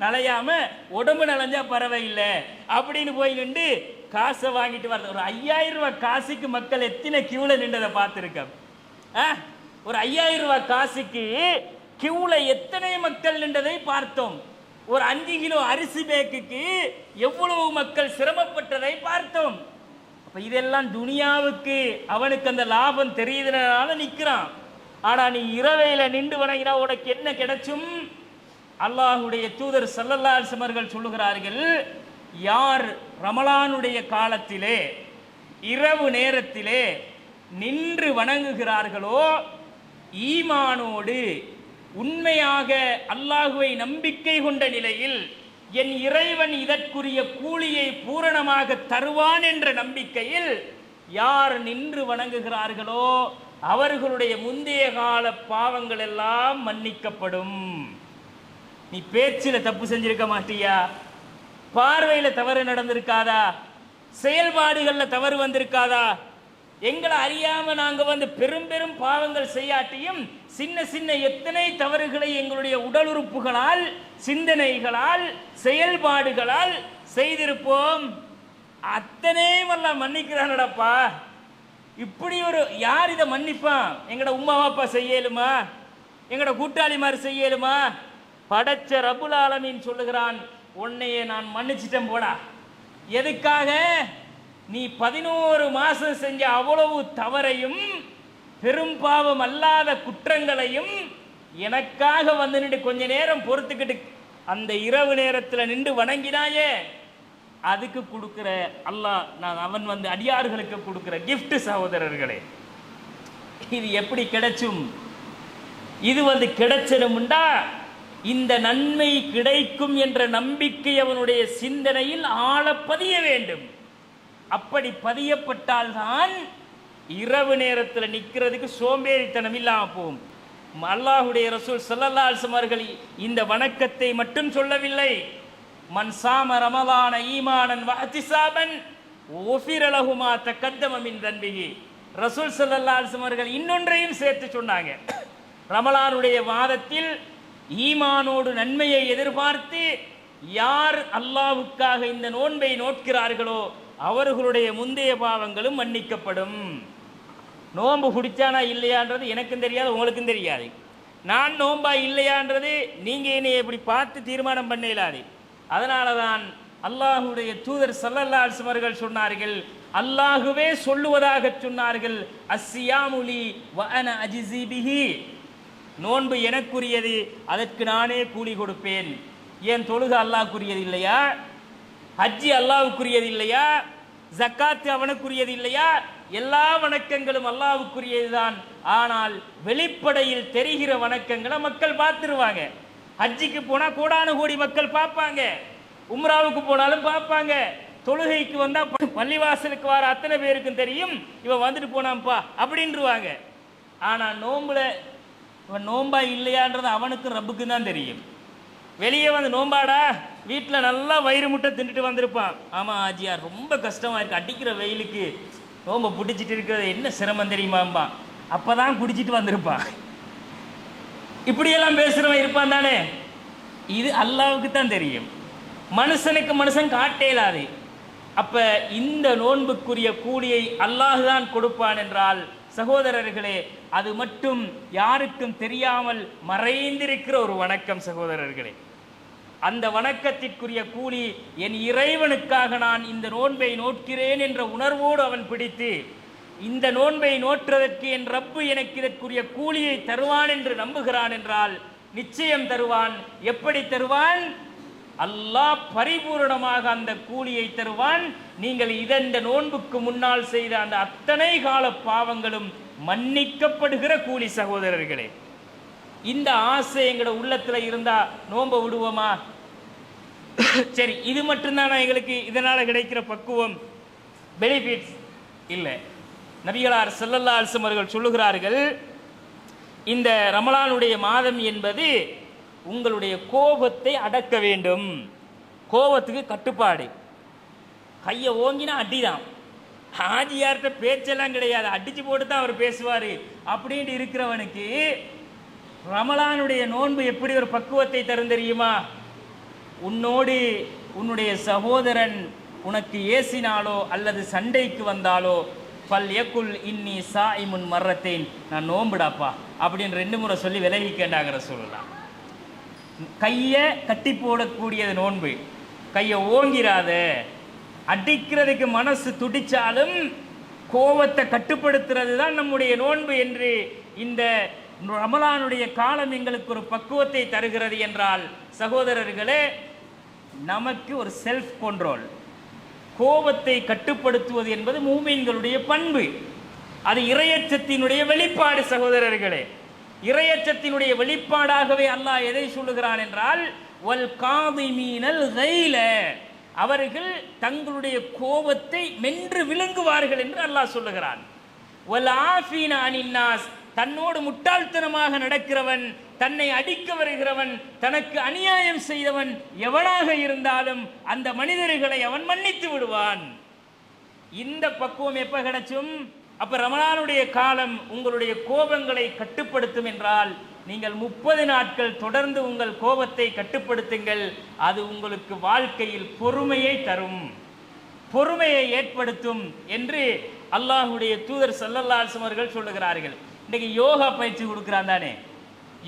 S2: நனையாம உடம்பு நனைஞ்சா பரவாயில்லை அப்படின்னு போய் நின்று காசை வாங்கிட்டு வர்றது. ஒரு 5000 ரூபாய் காசுக்கு மக்கள் எத்தனை கியூல நின்றதை பார்த்துருக்க? ஒரு 5000 ரூபாய் காசுக்கு கியூல எத்தனை மக்கள் நின்றதை பார்த்தோம். ஒரு 5 கிலோ அரிசி பேக்குக்கு எவ்வளவு மக்கள் சிரமப்பட்டதை பார்த்தோம். அப்ப இதெல்லாம் துனியாவுக்கு அவனுக்கு அந்த லாபம் தெரியுதுனால நிற்கிறான். ஆனா நீ இரவையில நின்று வணங்கினா உனக்கு என்ன கிடைச்சும்? அல்லாஹுடைய தூதர் ஸல்லல்லாஹு அலைஹி வஸல்லம் அவர்கள் சொல்லுகிறார்கள், யார் ரமலானுடைய காலத்திலே இரவு நேரத்திலே நின்று வணங்குகிறார்களோ, ஈமானோடு உண்மையாக அல்லாஹுவை நம்பிக்கை கொண்ட நிலையில் என் இறைவன் இதற்குரிய கூலியை பூரணமாக தருவான் என்ற நம்பிக்கையில் யார் நின்று வணங்குகிறார்களோ அவர்களுடைய முந்தைய கால பாவங்கள் எல்லாம் மன்னிக்கப்படும். நீ பேச்சில தப்பு செஞ்சிருக்க மாட்டியா? பார்வையில தவறு நடந்திருக்காதா? செயல்பாடுகள்ல தவறு வந்திருக்காதா? எங்களை அறியாம நாங்க பெரும் பெரும் பாவங்கள் செய்யாட்டியும் சின்ன சின்ன எத்தனை தவறுகளை எங்களுடைய உடல் உறுப்புகளால், சிந்தனைகளால், செயல்பாடுகளால் செய்திருப்போம். அத்தனையும் எல்லாம் மன்னிக்கிறானடப்பா. இப்படி ஒரு யார் இதை மன்னிப்பான்? எங்கட உம்மா அப்பா செய்யலுமா? எங்கட கூட்டாளி மாதிரி செய்யலுமா? படைச்ச ரப்புல் ஆலமீன் சொல்லுகிறான், உன்னையே நான் மன்னிச்சிட்டேன் போடா. எதுக்காக? நீ 11 மாசம் செஞ்ச அவ்வளவு தவறையும் பெரும் பாவம் அல்லாத குற்றங்களையும் எனக்காக நின்று கொஞ்ச நேரம் பொறுத்துக்கிட்டு அந்த இரவு நேரத்தில் நின்று வணங்கினாயே, அதுக்கு கொடுக்கிற அல்லாஹ் நான் அவன் அடியார்களுக்கு கொடுக்கிற கிஃப்ட் சகோதரர்களே. இது எப்படி கிடைச்சும்? இது கிடைச்சணும்டா இந்த நன்மை கிடைக்கும் என்ற நம்பிக்கை அவனுடைய சிந்தனையில் ஆழ பதிய வேண்டும். அப்படி பதியப்பட்டால்தான் இரவு நேரத்தில் நிற்கிறதுக்கு சோம்பேறித்தனம் இல்லாமல் போகும். அல்லாஹுடைய ரசூல் ஸல்லல்லாஹு அலைஹி வஸல்லம் அவர்கள் இந்த வணக்கத்தை மட்டும் சொல்லவில்லை. மன் சாம ரமலான ஈமானன் வஹ்திசாபன் உஃபிர லஹு மா தகத்தம மின் தன்பிஹி. ரசூல் ஸல்லல்லாஹு அலைஹி வஸல்லம் அவர்கள் இன்னொன்றையும் சேர்த்து சொன்னாங்க. ரமலானுடைய மாதத்தில் ஈமானோடு நன்மையை எதிர்பார்த்து யார் அல்லாஹ்வுக்காக இந்த நோன்பை நோட்கிறார்களோ அவர்களுடைய முந்தைய பாவங்களும் மன்னிக்கப்படும். நோன்பு பிடிச்சானா இல்லையான்றது எனக்கும் தெரியாது, உங்களுக்கும் தெரியாது. நான் நோன்பா இல்லையான்றது நீங்கள் என்னை இப்படி பார்த்து தீர்மானம் பண்ண இயலாது. அதனால தான் அல்லாஹுடைய தூதர் ஸல்லல்லாஹு அலைஹி வஸல்லம் அவர்கள் சொன்னார்கள், அல்லாஹுவே சொல்லுவதாக சொன்னார்கள், அஸ்ஸியாமுலி வ அன அஜ்ஸி பிஹி. நோன்பு எனக்குரியது, அதற்கு நானே கூலி கொடுப்பேன். ஏன் தொழுகை அல்லாஹ்க்குரியது இல்லையா? ஹஜ்ஜி அல்லாஹ்வுக்குரியது இல்லையா? ஜக்காத்து அவனுக்குரியது இல்லையா? எல்லா வணக்கங்களும் அல்லாஹ்வுக்குரியதுதான். ஆனால் வெளிப்படையில் தெரிகிற வணக்கங்களை மக்கள் பார்த்துருவாங்க. ஹஜ்ஜிக்கு போனால் கோடானு கோடி மக்கள் பார்ப்பாங்க, உம்ராவுக்கு போனாலும் பார்ப்பாங்க, தொழுகைக்கு வந்தால் பள்ளிவாசலுக்கு வர அத்தனை பேருக்கும் தெரியும் இவன் வந்துட்டு போனான்ப்பா அப்படின்ருவாங்க. ஆனால் நோம்புல இவன் நோம்பா இல்லையான்றது அவனுக்கும் ரப்புக்கும் தான் தெரியும். வெளியே வந்து நோம்பாடா வீட்டில் நல்லா வயிறு முட்டை தின்னுட்டு வந்திருப்பான். ஆமாம் ஆஜியார் ரொம்ப கஷ்டமாக இருக்குது, அடிக்கிற வெயிலுக்கு நோம்பை பிடிச்சிட்டு இருக்கிறது என்ன சிரமம் தெரியுமாம்பா, அப்போ தான் குடிச்சிட்டு வந்திருப்பான். இப்படியெல்லாம் பேசுகிறவன் இருப்பான் தானே. இது அல்லாவுக்கு தான் தெரியும், மனுஷனுக்கு மனுஷன் காட்டேலாது. அப்போ இந்த நோன்புக்குரிய கூலியை அல்லாஹ் தான் கொடுப்பான் என்றால் சகோதரர்களே, அது மட்டும் யாருக்கும் தெரியாமல் மறைந்திருக்கிற ஒரு வணக்கம் சகோதரர்களே. அந்த வணக்கத்திற்குரிய கூலி என் இறைவனுக்காக நான் இந்த நோன்பை நோட்கிறேன் என்ற உணர்வோடு அவன் பிடித்து இந்த நோன்பை நோற்றுவதற்கு என் ரப்பு எனக்கு இதற்குரிய கூலியை தருவான் என்று நம்புகிறான் என்றால் நிச்சயம் தருவான். எப்படி தருவான்? அல்லாஹ் பரிபூரணமாக அந்த கூலியை தருவான். நீங்கள் இந்த நோன்புக்கு முன்னால் செய்த அந்த அத்தனை கால பாவங்களும் மன்னிக்கப்படுகிற கூலி சகோதரர்களே. இந்த ஆசை எங்களோட உள்ளத்துல இருந்தா நோன்பை விடுவோமா? சரி, இது மட்டும்தான் எங்களுக்கு இதனால கிடைக்கிற பக்குவம், பெனிஃபிட்ஸ் இல்லை. நபிகளார் ஸல்லல்லாஹு அலைஹி வஸல்லம் அவர்கள் சொல்லுகிறார்கள், இந்த ரமலானுடைய மாதம் என்பது உங்களுடைய கோபத்தை அடக்க வேண்டும். கோபத்துக்கு கட்டுப்பாடு. கையை ஓங்கினா அடிதான். ஆஜியார்கிட்ட பேச்செல்லாம் கிடையாது, அடிச்சு போட்டு தான் அவர் பேசுவார். அப்படின்ட்டு இருக்கிறவனுக்கு ரமலானுடைய நோன்பு எப்படி ஒரு பக்குவத்தை தரும் தெரியுமா? உன்னோடு உன்னுடைய சகோதரன் உனக்கு ஏசினாலோ அல்லது சண்டைக்கு வந்தாலோ பல் யக்குல் இன்னி சாயிமுன் மர்ரத்தேன், நான் நோம்புடாப்பா அப்படின்னு 2 முறை சொல்லி விலகிக்கேண்டாங்கிற சொல்லலாம். கையை கட்டி போடக்கூடியது நோன்பு. கையை ஓங்கிறாத. அடிக்கிறதுக்கு மனசு துடிச்சாலும் கோபத்தை கட்டுப்படுத்துறது தான் நம்முடைய நோன்பு என்று இந்த ரமலானுடைய காலம் எங்களுக்கு ஒரு பக்குவத்தை தருகிறது என்றால் சகோதரர்களே, நமக்கு ஒரு செல்ஃப் கண்ட்ரோல், கோபத்தை கட்டுப்படுத்துவது என்பது மூமின்களுடைய பண்பு. அது இறையச்சத்தினுடைய வெளிப்பாடு சகோதரர்களே. இறையச்சத்தினுடைய வெளிப்பாடாகவே அல்லாஹ் எதை சொல்லுகிறான் என்றால் வல் காதிமீனல் கைல, அவர்கள் தங்களுடைய கோபத்தை மென்று விழுங்குவார்கள் என்று அல்லாஹ் சொல்லுகிறான். வல் ஆஃபீன அனின்னாஸ், தன்னோடு முட்டாள்தனமாக நடக்கிறவன், தன்னை அடிக்க வருகிறவன், தனக்கு அநியாயம் செய்தவன் எவனாக இருந்தாலும் அந்த மனிதர்களை அவன் மன்னித்து விடுவான். இந்த பக்குவம் எப்ப கிடைச்சும்? அப்ப ரமலானுடைய காலம் உங்களுடைய கோபங்களை கட்டுப்படுத்தும் என்றால் நீங்கள் 30 நாட்கள் தொடர்ந்து உங்கள் கோபத்தை கட்டுப்படுத்துங்கள். அது உங்களுக்கு வாழ்க்கையில் பொறுமையை தரும், பொறுமையை ஏற்படுத்தும் என்று அல்லாஹுடைய தூதர் ஸல்லல்லாஹு அலைஹி வஸல்லம் அவர்கள் சொல்லுகிறார்கள். இன்றைக்கு யோகா பயிற்சி கொடுக்குறான் தானே,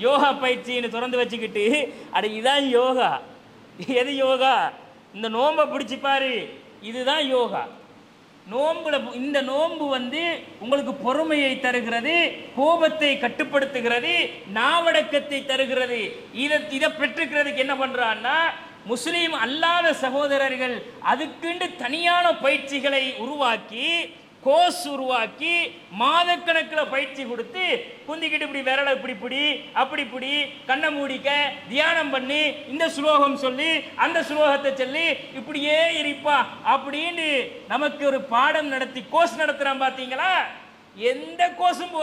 S2: யோகா பயிற்சின்னு திறந்து வச்சுக்கிட்டு அட இதான் யோகா. எது யோகா? இந்த நோன்பை பிடிச்சி பாரு, இதுதான் யோகா. நோன்புல இந்த நோன்பு உங்களுக்கு பொறுமையை தருகிறது, கோபத்தை கட்டுப்படுத்துகிறது, நாவடக்கத்தை தருகிறது. இதை பெற்றுக்கிறதுக்கு என்ன பண்றான்னா முஸ்லீம் அல்லாத சகோதரர்கள் அதுக்குண்டு தனியான பயிற்சிகளை உருவாக்கி கோர்ஸ் உருவாக்கி மாதக்கணக்கில் பயிற்சி கொடுத்து குந்திக்கிட்டு இப்படி விரலை இப்படி பிடி அப்படி பிடி கண்ணை மூடிக்க தியானம் பண்ணி இந்த ஸ்லோகம் சொல்லி அந்த ஸ்லோகத்தை சொல்லி இப்படியே இருப்பா அப்படின்னு நமக்கு ஒரு பாடம் நடத்தி கோர்ஸ் நடத்துறான் பார்த்தீங்களா? எந்த கோர்ஸும்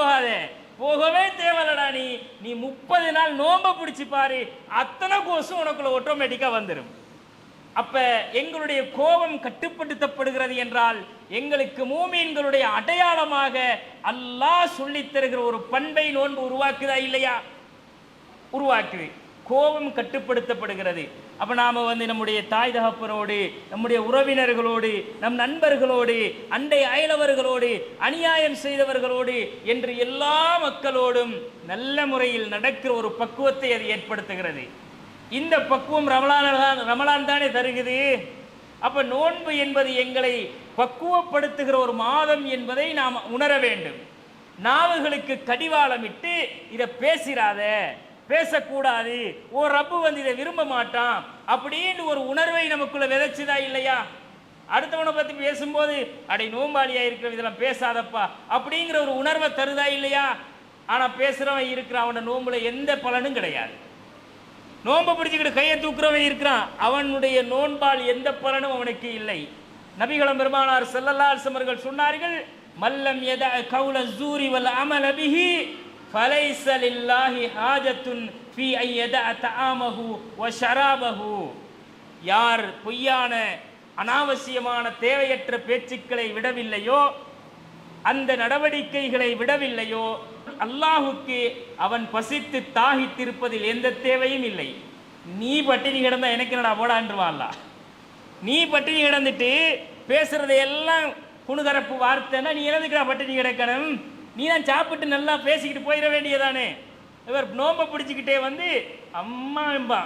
S2: போகவே தேவையில்லடா. நீ 30 நாள் நோம்ப பிடிச்சி பாரு, அத்தனை கோர்ஸும் உனக்குள்ள ஆட்டோமேட்டிக்கா வந்துடும். அப்ப எங்களுடைய கோபம் கட்டுப்படுத்தப்படுகிறது என்றால் எங்களுக்கு மூமீன்களுடைய அடையாளமாக அல்லாஹ் சொல்லித் தருகிற ஒரு பண்பை நோன்பு உருவாக்குதா இல்லையா? உருவாக்குது. கோபம் கட்டுப்படுத்தப்படுகிறது. அப்ப நாம நம்முடைய தாய் தகப்பனோடு, நம்முடைய உறவினர்களோடு, நம் நண்பர்களோடு, அண்டை அயலவர்களோடு, அநியாயம் செய்தவர்களோடு என்று எல்லா மக்களோடும் நல்ல முறையில் நடக்கிற ஒரு பக்குவத்தை அது ஏற்படுத்துகிறது. இந்த பக்குவம் ரமலான் தானே தருகிறது. அப்ப நோன்பு என்பது எங்களை பக்குவப்படுத்துகிற ஒரு மாதம் என்பதை நாம் உணர வேண்டும். நாவுகளுக்கு கடிவாளமிட்டு இதை பேசிராத, பேசக்கூடாது, ஒரு ரப்பு இதை விரும்ப மாட்டான் அப்படின்னு ஒரு உணர்வை நமக்குள்ள விதைச்சுதா இல்லையா? அடுத்தவனை பத்தி பேசும்போது அடை நோம்பாளியா இருக்கிற இதெல்லாம் பேசாதப்பா அப்படிங்கிற ஒரு உணர்வை தருதா இல்லையா? ஆனா பேசுறவன் இருக்கிறான், அவன நோம்புல எந்த பலனும் கிடையாது. நோன்பை பிடிச்சிக்கிட்டு கையை தூக்குறவன் இருக்கிறான், அவனுடைய நோன்பால் எந்த பலனும் அவனுக்கு இல்லை. நபிகளம் பெருமானார் ஸல்லல்லாஹு அலைஹி வஸல்லம் அவர்கள் சொன்னார்கள், மல்லம் யதஅ கௌல ஸூரி வல் அமல பிஹி ஃபலைஸ லில்லாஹி ஹாஜத்துன் ஃபீ அன் யதஅ தஆமஹு வ ஷராபஹு. யார் பொய்யான அனாவசியமான தேவையற்ற பேச்சுக்களை விடவில்லையோ, அந்த நடவடிக்கைகளை விடவில்லையோ, அல்லாஹுக்கு அவன் பசித்து தாகித்திருப்பதில் எந்த தேவையும் இல்லை. நீ பட்டினி கிடந்தா எனக்கு என்னடா போடான்றுவான்ல. நீ பட்டினி கிடந்துட்டு பேசுறதை எல்லாம் குணுகரப்பு வார்த்தைன்னா நீ எதுக்குடா பட்டினி கிடக்கணும்? நீ தான் சாப்பிட்டு நல்லா பேசிக்கிட்டு போயிட வேண்டியதானே. இவர் நோம்பை பிடிச்சிக்கிட்டே அம்மா என்பா,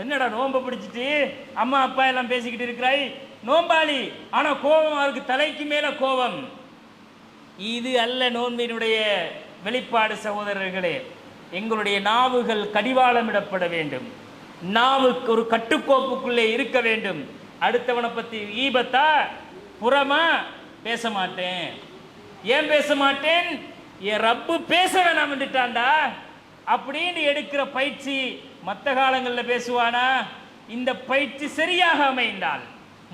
S2: என்னடா நோம்பை பிடிச்சிட்டு அம்மா அப்பா எல்லாம் பேசிக்கிட்டு இருக்கிறாய், நோம்பாளி. ஆனா கோபம், அவருக்கு தலைக்கு மேல கோபம். இது அல்ல நோன்பினுடைய வெளிப்பாடு. சகோதரர்களே, எங்களுடைய நாவுகள் கடிவாளமிடப்பட வேண்டும். நாவுக்கு ஒரு கட்டுக்கோப்புக்குள்ளே இருக்க வேண்டும். அடுத்தவனை பத்தி ஈபத்தா புறமா பேச மாட்டேன். ஏன் பேச மாட்டேன்? என் ரப்பு பேச வேணாம் வந்துட்டான்டா அப்படின்னு எடுக்கிற பயிற்சி மற்ற காலங்களில் பேசுவானா? இந்த பயிற்சி சரியாக அமைந்தால்,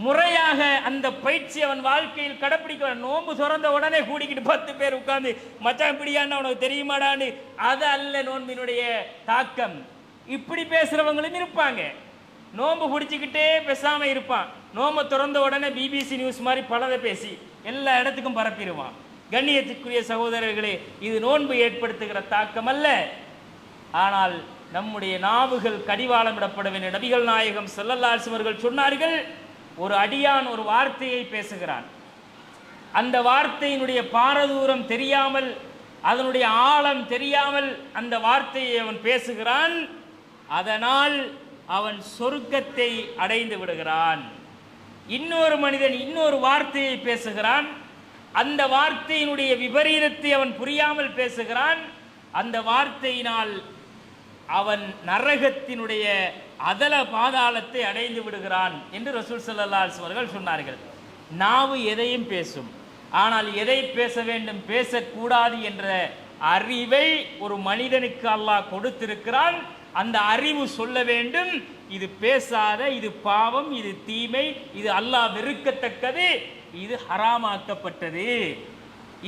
S2: முறையாக அந்த பயிற்சி அவன் வாழ்க்கையில் கடைப்பிடிக்க, நோன்பு திறந்த உடனே கூடிக்கிட்டு 10 பேர் உட்கார்ந்து மச்சான் பிடியான்னு அவனுக்கு தெரியுமாடான்னு, அது அல்ல நோன்பினுடைய தாக்கம். இப்படி பேசுறவங்களும் இருப்பாங்க. நோன்பு பிடிச்சிக்கிட்டே பேசாம இருப்பான், நோம்பை திறந்த உடனே பிபிசி நியூஸ் மாதிரி பலதை பேசி எல்லா இடத்துக்கும் பரப்பிடுவான். கண்ணியத்திற்குரிய சகோதரர்களே, இது நோன்பு ஏற்படுத்துகிற தாக்கம் அல்ல. ஆனால் நம்முடைய நாவுகள் கடிவாளமிடப்பட வேண்டும். நபிகள் நாயகம் ஸல்லல்லாஹு அலைஹி வஸல்லம் அவர்கள் சொன்னார்கள், ஒரு அடியான் ஒரு வார்த்தையை பேசுகிறான், அந்த வார்த்தையினுடைய பாரதூரம் தெரியாமல், அதனுடைய ஆழம் தெரியாமல் அந்த வார்த்தையை அவன் பேசுகிறான், அதனால் அவன் சொர்க்கத்தை அடைந்து விடுகிறான். இன்னொரு மனிதன் இன்னொரு வார்த்தையை பேசுகிறான், அந்த வார்த்தையினுடைய விபரீதத்தை அவன் புரியாமல் பேசுகிறான், அந்த வார்த்தையினால் அவன் நரகத்தினுடைய அதல பாதாளத்தை அடைந்து விடுகிறான் என்று ரசூல் ஸல்லல்லாஹு அலைஹி வஸல்லம் அவர்கள் சொன்னார்கள். நாவு எதையும் பேசும், ஆனால் எதை பேச வேண்டும் பேசக்கூடாது என்ற அறிவை ஒரு மனிதனுக்கு அல்லாஹ் கொடுத்திருக்கிறான். அந்த அறிவு சொல்ல வேண்டும், இது பேசாத, இது பாவம், இது தீமை, இது அல்லாஹ் வெறுக்கத்தக்கது, இது ஹராமாக்கப்பட்டது.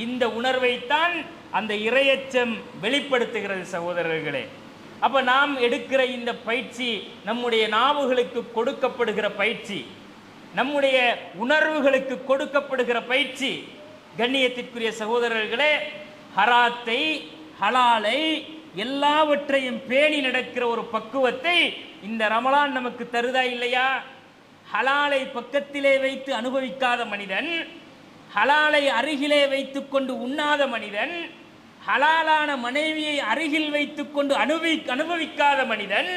S2: இந்த உணர்வைத்தான் அந்த இறையச்சம் வெளிப்படுத்துகிறது சகோதரர்களே. அப்ப நாம் எடுக்கிற இந்த பயிற்சி நம்முடைய நாவுகளுக்கு கொடுக்கப்படுகிற பயிற்சி, நம்முடைய உணர்வுகளுக்கு கொடுக்கப்படுகிற பயிற்சி. கண்ணியத்திற்குரிய சகோதரர்களே, ஹராத்தை ஹலாலை எல்லாவற்றையும் பேணி நடக்கிற ஒரு பக்குவத்தை இந்த ரமலான் நமக்கு தருதா இல்லையா? ஹலாலை பக்கத்திலே வைத்து அனுபவிக்காத மனிதன், ஹலாலை அருகிலே வைத்துக் கொண்டு உண்ணாத மனிதன், ஹலாலான மனைவியை அருகில் வைத்துக் கொண்டு அனுபவிக்காத மனிதன்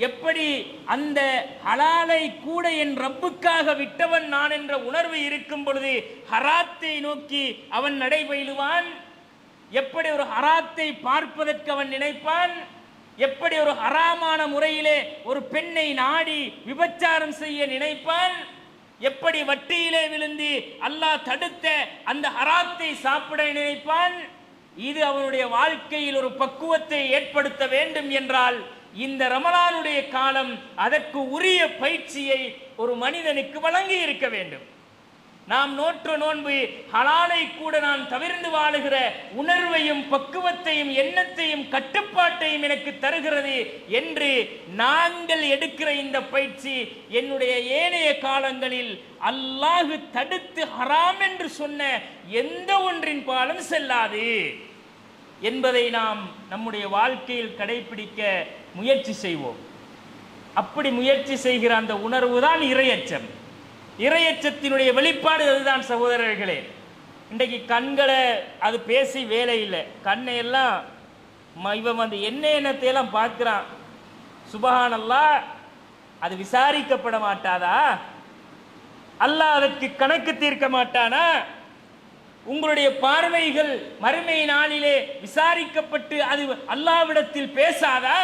S2: எப்படி அந்த ஹலாலை கூட என் ரப்புக்காக விட்டவன் நான் என்ற உணர்வு இருக்கும் பொழுது ஹராத்தை நோக்கி அவன் நடைபயிலுவான்? எப்படி ஒரு ஹராத்தை பார்ப்பதற்கு அவன் நினைப்பான்? எப்படி ஒரு ஹராமான முறையிலே ஒரு பெண்ணை நாடி விபச்சாரம் செய்ய நினைப்பான்? எப்படி வட்டியிலே விழுந்து அல்லாஹ் தடுத்த அந்த ஹராத்தை சாப்பிட நினைப்பான். இது அவனுடைய வாழ்க்கையில் ஒரு பக்குவத்தை ஏற்படுத்த வேண்டும் என்றால் இந்த ரமலானுடைய காலம் அதற்கு உரிய பயிற்சியை ஒரு மனிதனுக்கு வழங்கி இருக்க வேண்டும். நாம் நோற்ற நோன்பு ஹலாலை கூட நான் தவிர்ந்து வாழுகிற உணர்வையும் பக்குவத்தையும் எண்ணத்தையும் கட்டுப்பாட்டையும் எனக்கு தருகிறது என்று நாங்கள் எடுக்கிற இந்த பயிற்சி என்னுடைய ஏனைய காலங்களில் அல்லாஹ் தடுத்து ஹராம் என்று சொன்ன எந்த ஒன்றின் பாலும் செல்லாது என்பதை நாம் நம்முடைய வாழ்க்கையில் கடைபிடிக்க முயற்சி செய்வோம். அப்படி முயற்சி செய்கிற அந்த உணர்வு தான் இறையச்சம். இறையச்சத்தினுடைய வெளிப்பாடு அதுதான் சகோதரர்களே. இன்றைக்கு கண்களை அது பேசி வேலை இல்லை. கண்ணை எல்லாம் இவன் வந்து எண்ணத்தையெல்லாம் பார்க்குறான். சுபஹானல்லாஹ், அது விசாரிக்கப்பட மாட்டாதா? அல்லாஹ் அதற்கு கணக்கு தீர்க்க மாட்டானா? உங்களுடைய பார்வைகள் மறுமை நாளிலே விசாரிக்கப்பட்டு அது அல்லாஹ்விடத்தில் பேசாதா?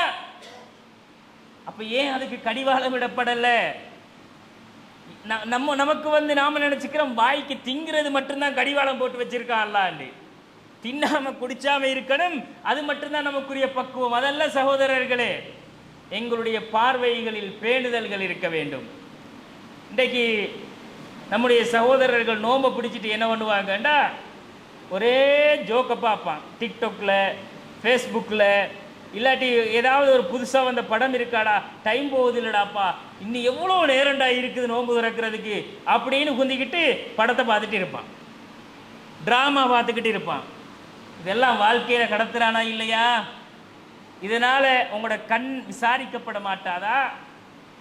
S2: அப்ப ஏன் அதுக்கு கடிவாளம் விடப்படல? நமக்கு வந்து நாம நினைச்சுக்கிறோம் வாய்க்கு திங்கிறது மட்டும்தான் கடிவாளம் போட்டு வச்சிருக்கான் அல்லாஹ். தின்னாம குடிச்சாம இருக்கணும், அது மட்டும்தான் நமக்குரிய பக்குவம். அதல்ல சகோதரர்களே, எங்களுடைய பார்வைகளில் பேணுதல்கள் இருக்க வேண்டும். இன்றைக்கு நம்முடைய சகோதரர்கள் நோம்பை பிடிச்சிட்டு என்ன பண்ணுவாங்கண்டா, ஒரே ஜோக்கை பார்ப்பான். டிக்டாக்ல, ஃபேஸ்புக்கில், இல்லாட்டி ஏதாவது ஒரு புதுசாக வந்த படம் இருக்காடா, டைம் போகுது இல்லடாப்பா, இன்னும் எவ்வளோ நேரண்டா இருக்குது நோன்பு திறக்கிறதுக்கு அப்படின்னு குந்திக்கிட்டு படத்தை பார்த்துட்டு இருப்பான், ட்ராமா பார்த்துக்கிட்டு இருப்பான். இதெல்லாம் வாழ்க்கையில் கடத்துறானா இல்லையா? இதனால் உங்களோட கண் விசாரிக்கப்பட மாட்டாதா?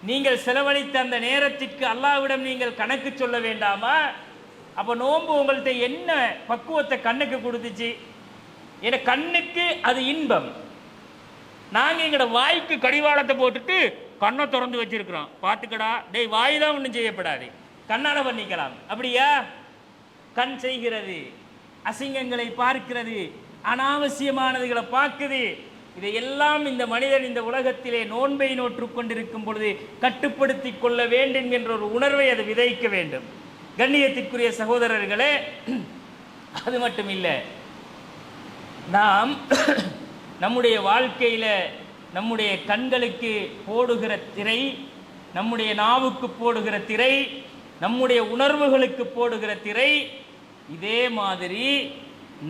S2: நீங்கள் செலவழித்த அந்த நேரத்திற்கு அல்லாஹ்விடம் நீங்கள் கணக்கு சொல்ல வேண்டாமா? அப்போ நோன்பு உங்கள்கிட்ட என்ன பக்குவத்தை கண்ணுக்கு கொடுத்துச்சு? ஏன்னா கண்ணுக்கு அது இன்பம். நாங்கள் எங்களோட வாய்க்கு கடிவாளத்தை போட்டுட்டு கண்ணை திறந்து வச்சிருக்கிறோம். பார்த்துக்கடா டேய், வாய் தான் ஒன்றும் செய்யப்படாது, கண்ணால் பண்ணிக்கலாம். அப்படியா? கண் செய்கிறது, அசிங்கங்களை பார்க்கிறது, அனாவசியமானதுகளை பார்க்குது. இதையெல்லாம் இந்த மனிதன் இந்த உலகத்திலே நோன்பை நோற்று கொண்டிருக்கும் பொழுது கட்டுப்படுத்தி கொள்ள வேண்டும் என்ற ஒரு உணர்வை அது விதைக்க வேண்டும். கண்ணியத்திற்குரிய சகோதரர்களே, அது மட்டும் இல்லை, நாம் நம்முடைய வாழ்க்கையில் நம்முடைய கண்களுக்கு போடுகிற திரை, நம்முடைய நாவுக்கு போடுகிற திரை, நம்முடைய உணர்வுகளுக்கு போடுகிற திரை, இதே மாதிரி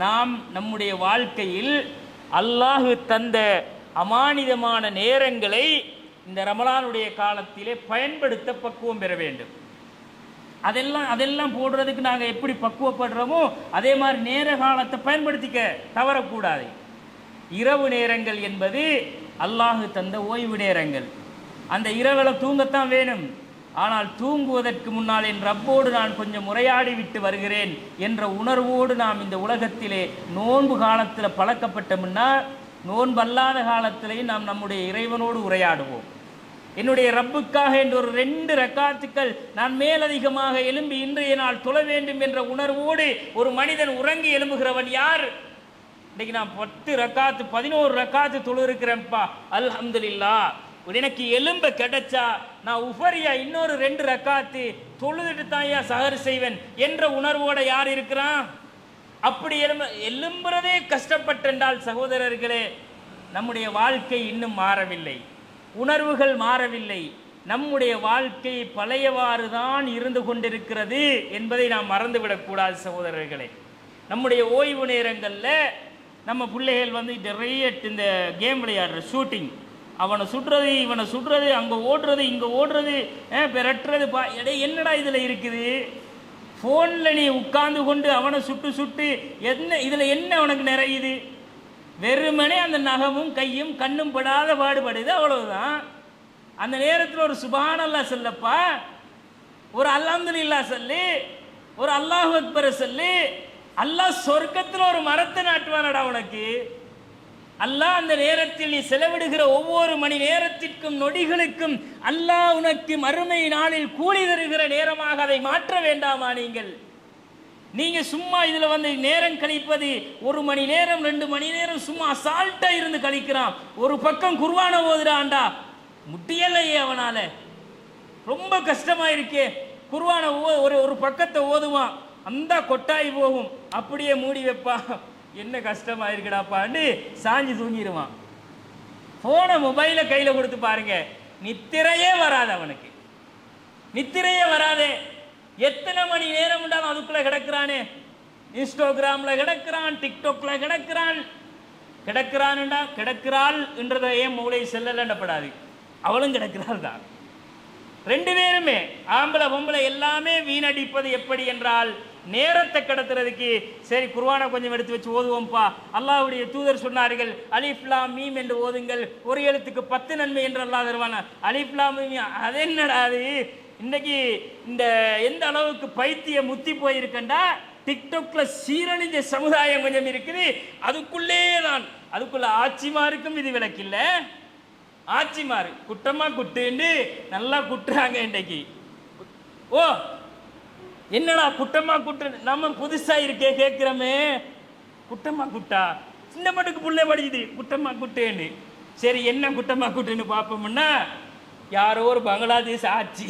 S2: நாம் நம்முடைய வாழ்க்கையில் அல்லாஹ் தந்த அமானிதமான நேரங்களை இந்த ரமலானுடைய காலத்திலே பயன்படுத்த பக்குவம் பெற வேண்டும். அதெல்லாம் போடுறதுக்கு நாங்கள் எப்படி பக்குவப்படுறோமோ அதே மாதிரி நேர காலத்தை பயன்படுத்திக்க தவறக்கூடாது. இரவு நேரங்கள் என்பது அல்லாஹ் தந்த ஓய்வு நேரங்கள். அந்த இரவில் தூங்கத்தான் வேணும். ஆனால் தூங்குவதற்கு முன்னால் என் ரப்போடு நான் கொஞ்சம் உரையாடி விட்டு வருகிறேன் என்ற உணர்வோடு நாம் இந்த உலகத்திலே நோன்பு காலத்தில் பழக்கப்பட்டோம்னா நோன்பல்லாத காலத்திலேயும் நாம் நம்முடைய இறைவனோடு உரையாடுவோம். என்னுடைய ரப்புக்காக என்ற ஒரு 2 ரக்காத்துக்கள் நான் மேலதிகமாக எழும்பி இன்றைய நாள் தொழ வேண்டும் என்ற உணர்வோடு ஒரு மனிதன் உறங்கி எழும்புகிறவன் யார்? இன்னைக்கு நான் 10 ரக்காத்து 11 ரக்காத்து தொழு இருக்கிறேன்ப்பா, அல்ஹம்துலில்லாஹ், எனக்கு எலும்ப கிடைச்சா நான் உஃபரியா இன்னொரு 2 ரக்காத்து தொழுதுட்டு தான் சஹர் செய்வேன் என்ற உணர்வோட யார் இருக்கிறான்? அப்படி எலும்புறதே கஷ்டப்பட்டென்றால் சகோதரர்களே, நம்முடைய வாழ்க்கை இன்னும் மாறவில்லை, உணர்வுகள் மாறவில்லை, நம்முடைய வாழ்க்கை பழையவாறு தான் இருந்து கொண்டிருக்கிறது என்பதை நாம் மறந்துவிடக்கூடாது சகோதரர்களே. நம்முடைய ஓய்வு நேரங்களில் நம்ம பிள்ளைகள் வந்து நிறைய இந்த கேம் விளையாடுற ஷூட்டிங், அவனை சுடுறது இவனை சுடுறது, அங்கே ஓடுறது இங்கே ஓடுறது, பெறட்டுறது, என்னடா இதில் இருக்குது? ஃபோனில் நீ உட்கார்ந்து கொண்டு அவனை சுட்டு என்ன இதில் என்ன உனக்கு நிறையுது? வெறுமனே அந்த நகமும் கையும் கண்ணும் படாத பாடுபடுது, அவ்வளவுதான். அந்த நேரத்தில் ஒரு சுப்ஹானல்லாஹ் சொல்லப்பா, ஒரு அல்ஹம்துலில்லாஹ் சொல்லு, ஒரு அல்லாஹு அக்பர் சொல்லு. அல்லாஹ் சொர்க்கத்தில் ஒரு மரத்தை நாட்டுவானடா உனக்கு. அல்லாஹ் அந்த நேரத்தில் நீ செலவிடுகிற ஒவ்வொரு மணி நேரத்திற்கும் நொடிகளுக்கும் அல்லாஹ் உனக்கு மறுமை நாளில் கூலி தருகிற நேரமாக அதை மாற்ற வேண்டாமா? நீங்கள் சும்மா இதில் வந்து நேரம் கழிப்பது 1 மணி நேரம் 2 மணி நேரம் சும்மா அசால்ட்டாக இருந்து கழிக்கிறான். ஒரு பக்கம் குர்ஆனை ஓதுறான்டா, முடியலையே அவனால், ரொம்ப கஷ்டமாக இருக்கே. குர்ஆனை ஒரு ஒரு பக்கத்தை ஓதுவான், அந்த கொட்டாய் போகும், அப்படியே மூடி வைப்பான். என்ன கஷ்டமா இருக்குடாப்பான்னு சாஞ்சி தூங்கிடுவான். போனை மொபைலை கையில் கொடுத்து பாருங்க, நித்திரையே வராது அவனுக்கு, நித்திரையே வராதே. எத்தனை மணி நேரம் உண்டாலும் அதுக்குள்ள கிடக்கிறானே, இன்ஸ்டாகிராம்ல கிடக்கிறான், டிக்டாக்ல கிடக்கிறான். கிடக்கிறான்டா கிடக்கிறாள் என்றதை ஏன் மூளை செல்லலப்படாது, அவளும் கிடக்கிறாள் தான். ரெண்டு பேருமே ஆம்பளை பொம்பளை எல்லாமே வீணடிப்பது எப்படி என்றால், நேரத்தை கடத்துறதுக்கு சரி குர்ஆனை கொஞ்சம் எடுத்து வச்சு ஓதுவோம்ப்பா, அல்லாஹ்வுடைய தூதர் சொன்னார்கள் அலிஃப் லாம் மீம் என்று ஓதுங்கள், ஒரு எழுத்துக்கு 10 நன்மை என்று அல்லாஹ் தருவானா. அலிஃப் லாம் மீம் அது என்னடா அது? இன்னைக்கு இந்த எந்த அளவுக்கு பைத்திய முத்தி போயிருக்கண்டா, டிக்டாக்ல சீரழிஞ்ச சமுதாயம் கொஞ்சம் இருக்குது, அதுக்குள்ளே தான். அதுக்குள்ள ஆட்சிமாருக்கும் இது விளக்கில்ல, ஆட்சிமாரு குட்டமா குட்டுன்னு நல்லா குட்டுறாங்க இன்றைக்கு. ஓ என்னடா குட்டமா குட்டு, நம்ம புதுசா இருக்கே கேட்கிறோமே, குட்டமா குட்டா சின்ன மட்டுக்கு புள்ளே படிக்குது குட்டமா குட்டேன்னு. சரி என்ன குட்டமா குட்டுன்னு பார்ப்போம்னா, யாரோ ஒரு பங்களாதேஷ் ஆட்சி,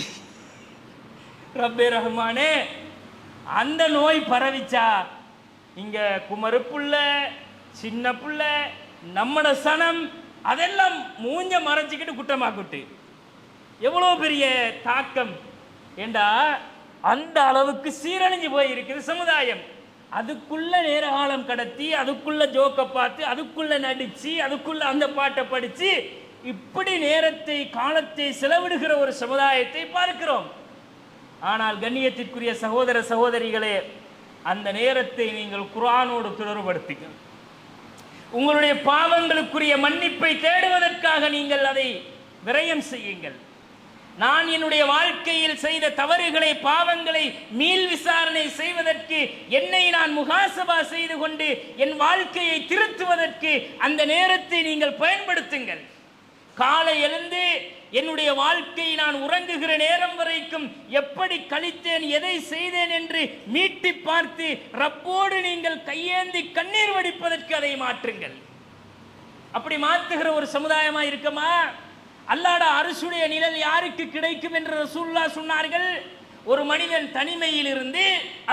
S2: ரப்பே ரஹ்மானே, அந்த நோய் பரவிச்சா இங்க குமரு புள்ள சின்ன புள்ள நம்மட சனம் அதெல்லாம் மூஞ்ச மறைச்சிக்கிட்டு குட்டமா குட்டு. எவ்வளோ பெரிய தாக்கம் ஏண்டா, அந்த அளவுக்கு சீரழிஞ்சு போய் இருக்குது சமுதாயம். அதுக்குள்ள நேர காலம் கடத்தி, அதுக்குள்ள ஜோக்க பார்த்து, அதுக்குள்ள நடிச்சு, அதுக்குள்ள அந்த பாட்டை படிச்சு, இப்படி நேரத்தை காலத்தை செலவிடுகிற ஒரு சமுதாயத்தை பார்க்கிறோம். ஆனால் கண்ணியத்திற்குரிய சகோதர சகோதரிகளே, அந்த நேரத்தை நீங்கள் குர்ஆனோடு தொடர்படுத்துங்கள். உங்களுடைய பாவங்களுக்குரிய மன்னிப்பை தேடுவதற்காக நீங்கள் அதை விரயம் செய்யுங்கள். நான் என்னுடைய வாழ்க்கையில் செய்த தவறுகளை பாவங்களை மீள் விசாரணை செய்வதற்கு, என்னை நான் முகாசபா செய்து கொண்டு என் வாழ்க்கையை திருத்துவதற்கு அந்த நேரத்தை நீங்கள் பயன்படுத்துங்கள். காலை எழுந்து என்னுடைய வாழ்க்கை நான் உறங்குகிற நேரம் வரைக்கும் எப்படி கழித்தேன், எதை செய்தேன் என்று மீட்டி பார்த்து ரப்போடு நீங்கள் கையேந்தி கண்ணீர் வடிப்பதற்கு அதை மாற்றுங்கள். அப்படி மாற்றுகிற ஒரு சமுதாயமா இருக்குமா? அல்லாஹ்வுடைய அரிசுடைய நிழல் யாருக்கு கிடைக்கும் என்று ரசூலுல்லாஹ் சொன்னார்கள். ஒரு மனிதன் தனிமையில் இருந்து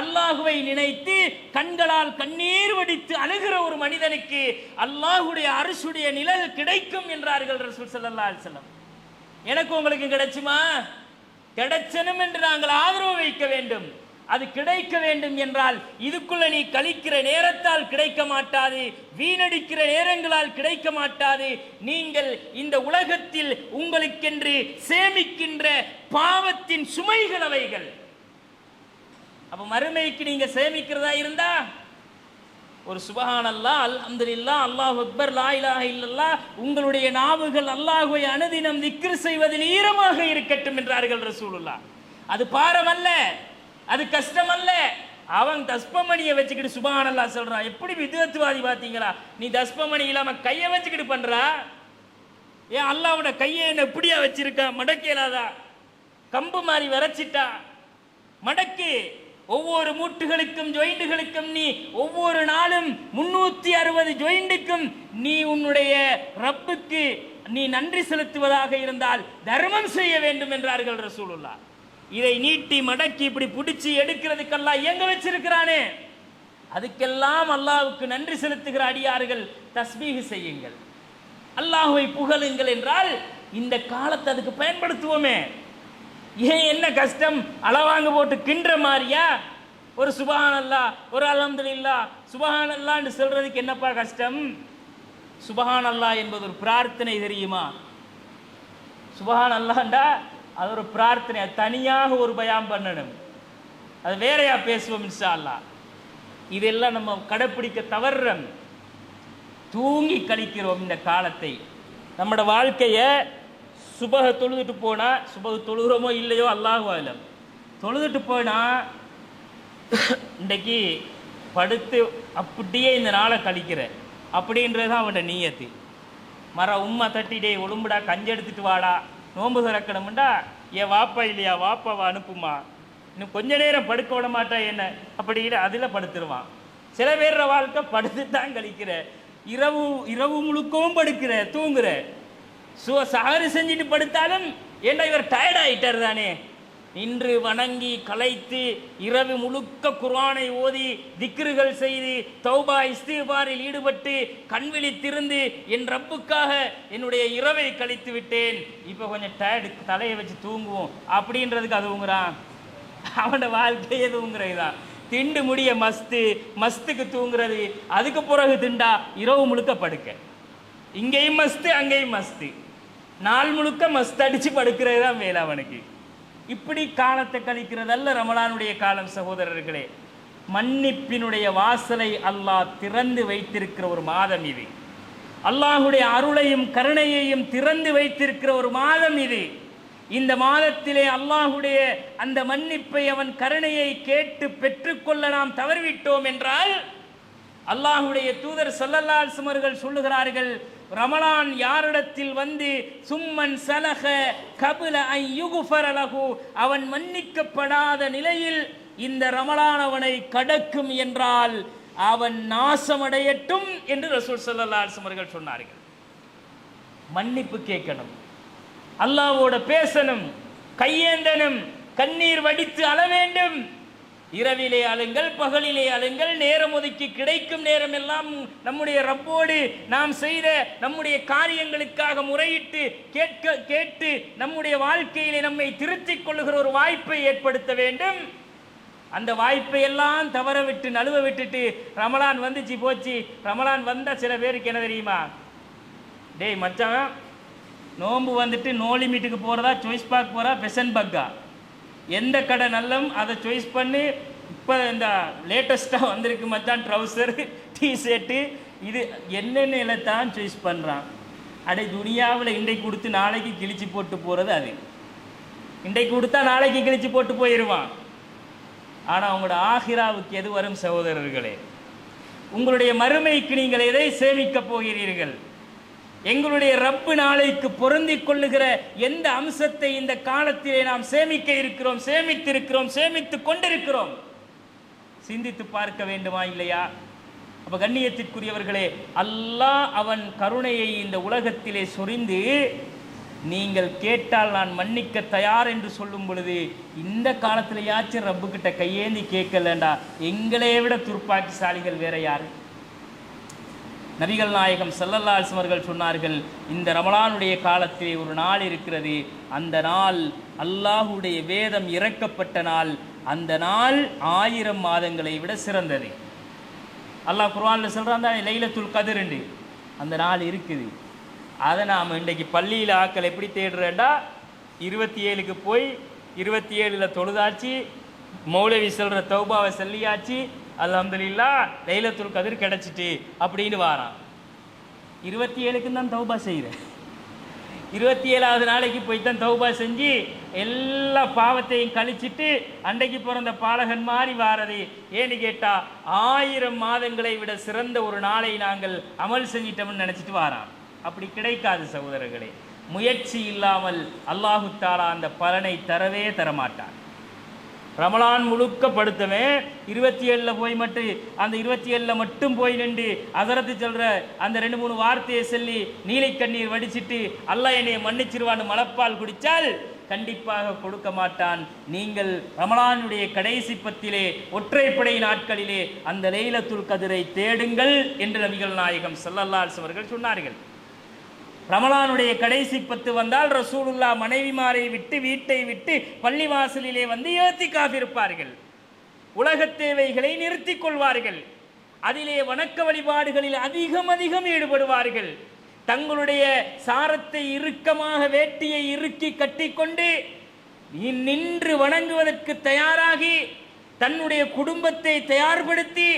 S2: அல்லாஹுவை நினைத்து கண்களால் கண்ணீர் வடித்து அழுகிற ஒரு மனிதனுக்கு அல்லாஹ்வுடைய அரிசுடைய நிழல் கிடைக்கும் என்றார்கள் ரசூல் ஸல்லல்லாஹு அலைஹி வஸல்லம். எனக்கு உங்களுக்கு கிடைச்சுமா? கிடைச்சனும் என்று நாங்கள் ஆதரவு வைக்க வேண்டும். அது கிடைக்க வேண்டும் என்றால் இதுக்குள்ள நீ கழிக்கிற நேரத்தால் கிடைக்க மாட்டாது, வீணடிக்கிற நேரங்களால் கிடைக்க மாட்டாது. நீங்கள் இந்த உலகத்தில் உங்களுக்கென்று சேமிக்கின்ற பாவத்தின் சுமைகள் அவைகள். அப்ப மறுமைக்கு நீங்க சேமிக்கிறதா இருந்தா ஒரு சுபஹானல்லாஹ், அல்ஹம்துலில்லாஹ், அல்லாஹு அக்பர், லா இலாஹ இல்லல்லாஹ், உங்களுடைய நாவுகள் அல்லாஹ்வை அனுதினம் திக்ர் செய்வதில் ஈரமாக இருக்கட்டும் என்றார்கள் ரசூலுல்லாஹ். அது பாரம் அல்ல, அது கஷ்டம் அல்ல. அவன் தஸ்பமணியை வச்சுக்கிட்டு சுபஹானல்லாஹ் சொல்றான். எப்படி விதத்துவாதி பாத்தீங்களா? நீ தஸ்பமணி இல்லாம கையை வச்சுக்கிட்டு பண்றா. ஏன் அல்லாஹ்வோட கையை என்ன எப்படியா வச்சிருக்கா? மடக்கேலாதா? கம்பு மாதிரி விரைச்சிட்டா மடக்கு. ஒவ்வொரு மூட்டுகளுக்கும் ஜொயிண்டுகளுக்கும் நீ ஒவ்வொரு நாளும் 360 ஜொயிண்டுக்கும் நீ உன்னுடைய ரப்புக்கு நீ நன்றி செலுத்துவதாக இருந்தால் தர்மம் செய்ய வேண்டும் என்றார்கள் ரசூலுல்லாஹ். இதை நீட்டி மடக்கி இப்படி பிடிச்சி எடுக்கிறதுக்கெல்லாம் எங்க வச்சிருக்கிறானே, அதுக்கெல்லாம் அல்லாஹ்வுக்கு நன்றி செலுத்துகிற அடியார்கள் தஸ்பீஹ் செய்யுங்கள், அல்லாஹ்வை புகழுங்கள் என்றால் இந்த காலத்தை அதுக்கு பயன்படுத்துவோமே. ஏன் என்ன கஷ்டம்? அளவாங்க போட்டு கின்ற மாதிரியா? ஒரு சுபஹானல்லாஹ், ஒரு அல்ஹம்துலில்லாஹ், சுபஹானல்லாஹ்னு சொல்றதுக்கு என்னப்பா கஷ்டம்? சுபஹானல்லாஹ் என்பது ஒரு பிரார்த்தனை தெரியுமா? சுபஹானல்லாஹ்டா அது ஒரு பிரார்த்தனை, தனியாக ஒரு பயான் பண்ணணும், அது வேறையா பேசுவோம் இன்ஷா அல்லாஹ். இதெல்லாம் நம்ம கடைப்பிடிக்க தவறுறோம், தூங்கி கழிக்கிறோம் இந்த காலத்தை. நம்மளோட வாழ்க்கையை சுபஹ தொழுதுட்டு போனால், சுபஹ தொழுகிறோமோ இல்லையோ அல்லாஹு அலம், தொழுதுட்டு போனால் இன்றைக்கு படுத்து அப்படியே இந்த நாளை கழிக்கிற அப்படின்றது தான் அவனோட நீயத்து. மர உம்மா தட்டிடே ஒழும்புடா, கஞ்செடுத்துட்டு வாடா, நோன்பு திறக்கணும்டா, என் வாப்பா இல்லையா, வாப்பாவை அனுப்புமா, இன்னும் கொஞ்ச நேரம் படுக்க விட மாட்டா என்ன அப்படின்னு அதில் படுத்துருவான். சில பேர் வாழ்க்கை படுத்து தான் கழிக்கிற, இரவு இரவு முழுக்கவும் படுக்கிற, தூங்குற, சஹரு செஞ்சுட்டு படுத்தாலும் ஏண்டா இவர் டயர்ட் ஆகிட்டார் தானே, நின்று வணங்கி கலைத்து இரவு முழுக்க குர்ஆனை ஓதி திக்ருகள் செய்து தௌபா இஸ்திக்பாரில் ஈடுபட்டு கண் விழித்திருந்து என் ரப்புக்காக என்னுடைய இரவை கழித்து விட்டேன், இப்போ கொஞ்சம் டயர்டு தலையை வச்சு தூங்குவோம் அப்படின்றதுக்கு அது தூங்குறான். அவனோட வாழ்க்கையே தூங்குறது தான். திண்டு முடிய மஸ்துக்கு தூங்குறது, அதுக்கு பிறகு திண்டா இரவு முழுக்க படுக்க, இங்கேயும் மஸ்து அங்கேயும் மஸ்து, நாள் முழுக்க மஸ்து அடிச்சு படுக்கிறது தான் வேலை அவனுக்கு. இப்படி காலத்தை கழிக்கிறதல்ல ரமலானுடைய காலம் சகோதரர்களே. மன்னிப்பினுடைய வாசலை அல்லாஹ் திறந்து வைத்திருக்கிற ஒரு மாதம் இது. அல்லாஹுடைய அருளையும் கருணையையும் திறந்து வைத்திருக்கிற ஒரு மாதம் இது. இந்த மாதத்திலே அல்லாஹுடைய அந்த மன்னிப்பை அவன் கருணையை கேட்டு பெற்றுக்கொள்ள நாம் தவறிவிட்டோம் என்றால், அல்லாஹுடைய தூதர் ஸல்லல்லாஹு அலைஹி வஸல்லம் அவர்கள் சொல்லுகிறார்கள், ரமலான் யாரிடத்தில் வந்து சும்மன் சலக கபுல ஐ யுகுஃபர லஹு, அவன் மன்னிக்கப்படாத நிலையில் இந்த ரமலான் அவனை கடக்கும் என்றால் அவன் நாசமடையட்டும் என்று ரசூல் ஸல்லல்லாஹு அலைஹி வஸல்லம் அவர்கள் சொன்னார்கள். மன்னிப்பு கேட்கணும், அல்லாஹ்வோட பேசணும், கையேந்தனும், கண்ணீர் வடித்து அழ வேண்டும். இரவிலே அழுங்கள், பகலிலே அழுங்கள், நேரம் ஒதுக்கி கிடைக்கும் நேரம் எல்லாம் நம்முடைய ரப்போடு நாம் செய்த நம்முடைய காரியங்களுக்காக முறையிட்டு கேட்டு நம்முடைய வாழ்க்கையிலே நம்மை திருத்திக் கொள்ளுகிற ஒரு வாய்ப்பை ஏற்படுத்த வேண்டும். அந்த வாய்ப்பை எல்லாம் தவற விட்டு நழுவ விட்டுட்டு ரமலான் வந்துச்சு போச்சு, ரமலான் வந்தா சில பேருக்கு என்ன தெரியுமா, டேய் மச்சான் நோன்பு வந்துட்டு நோ லிமிட்டுக்கு போகிறதா, சாய்ஸ் பார்க் போகிறா, பெசன் பக்கா, எந்த கடை நல்லம் அதை சாய்ஸ் பண்ணி, இப்போ இந்த லேட்டஸ்ட்டாக வந்திருக்கு மச்சான் ட்ரௌசர் டிஷர்ட்டு, இது என்னென்ன தான் சாய்ஸ் பண்ணுறான். அடே துனியாவில் இன்றைக்கு கொடுத்து நாளைக்கு கிழிச்சு போட்டு போகிறது அது. இன்றைக்கு கொடுத்தா நாளைக்கு கிழிச்சு போட்டு போயிடுவான். ஆனால் உங்களோட ஆஹிராவுக்கு எது வரும் சகோதரர்களே? உங்களுடைய மறுமைக்கு நீங்கள் எதை சேமிக்கப் போகிறீர்கள்? எங்களுடைய ரப்பு நாளைக்கு பொருந்திக் கொள்ளுகிற எந்த அம்சத்தை இந்த காலத்திலே நாம் சேமிக்க இருக்கிறோம், சேமித்திருக்கிறோம், சேமித்துக் கொண்டிருக்கிறோம்? சிந்தித்து பார்க்க வேண்டுமா இல்லையா? அப்ப கண்ணியத்திற்குரியவர்களே, அல்லாஹ் அவன் கருணையை இந்த உலகத்திலே சொரிந்து நீங்கள் கேட்டால் நான் மன்னிக்க தயார் என்று சொல்லும் பொழுது, இந்த காலத்திலேயாச்சும் ரப்புக்கிட்ட கையேந்தி கேட்கலண்டா எங்களை விட துர்ப்பாக்கிசாலிகள் வேற யாரு? நபிகள் நாயகம் ஸல்லல்லாஹு அலைஹி வஸல்லம் அவர்கள் சொன்னார்கள், இந்த ரமலானுடைய காலத்திலே ஒரு நாள் இருக்கிறது, அந்த நாள் அல்லாஹுடைய வேதம் இறக்கப்பட்ட நாள், அந்த நாள் 1000 மாதங்களை விட சிறந்தது. அல்லாஹ் குர்ஆன்ல சொல்றான் தானே லைலத்துல் கத்ர் என்று, அந்த நாள் இருக்குது. அதை நாம் இன்றைக்கு பள்ளியில் ஆக்கள் எப்படி தேடுறேன்டா, 27க்கு போய் 27ல் தொழுதாச்சு, மௌலவி சொல்கிற தௌபாவை சொல்லியாச்சு, அல்ஹம்துலில்லாஹ் லைலத்துல் கத்ர் கிடச்சிட்டு அப்படின்னு வாரான். 27க்கு தான் தௌபா செய்கிறேன், 27வது நாளைக்கு போய் தான் தௌபா செஞ்சு எல்லா பாவத்தையும் கழிச்சிட்டு அன்றைக்கு பிறந்த பாலகன் மாதிரி வாரது. ஏன்னு கேட்டால் 1000 மாதங்களை விட சிறந்த ஒரு நாளை நாங்கள் அமல் செஞ்சிட்டோம்னு நினச்சிட்டு வாரான். அப்படி கிடைக்காது சகோதரர்களே. முயற்சி இல்லாமல் அல்லாஹு தஆலா அந்த பலனை தரவே தரமாட்டான். ரமலான் முழுக்க படுத்தவன் 27ல் போய் மட்டும் அந்த 27ல் மட்டும் போய் நின்று ஹஸரத்து சொல்கிற அந்த 2-3 வார்த்தையை சொல்லி நீலை கண்ணீர் வடிச்சிட்டு அல்லாஹ் என்னை மன்னிச்சிருவான்னு மலப்பால் குடித்தால் கண்டிப்பாக கொடுக்க மாட்டான். நீங்கள் ரமலானுடைய கடைசி பத்திலே ஒற்றைப்படை நாட்களிலே அந்த லைலத்துல் கத்ரை தேடுங்கள் என்று நபிகள் நாயகம் ஸல்லல்லாஹு அலைஹி வஸல்லம் அவர்கள் சொன்னார்கள். ரமலானுடைய கடைசி 10 வந்தால் ரசூலுல்லாஹ் மனைவிமாரை விட்டு வீட்டை விட்டு பள்ளிவாசலிலே வந்து இஅ்திகாஃப் இருப்பார்கள். உலகத் தேவைகளை நிறுத்திக் கொள்வார்கள். அதிலே வணக்க வழிபாடுகளில் அதிகம் ஈடுபடுவார்கள். தங்களுடைய சாரத்தை இறுக்கமாக வேட்டியை இறுக்கி கட்டிக்கொண்டு நின்று வணங்குவதற்கு தயாராகி தன்னுடைய குடும்பத்தை தயார்படுத்தி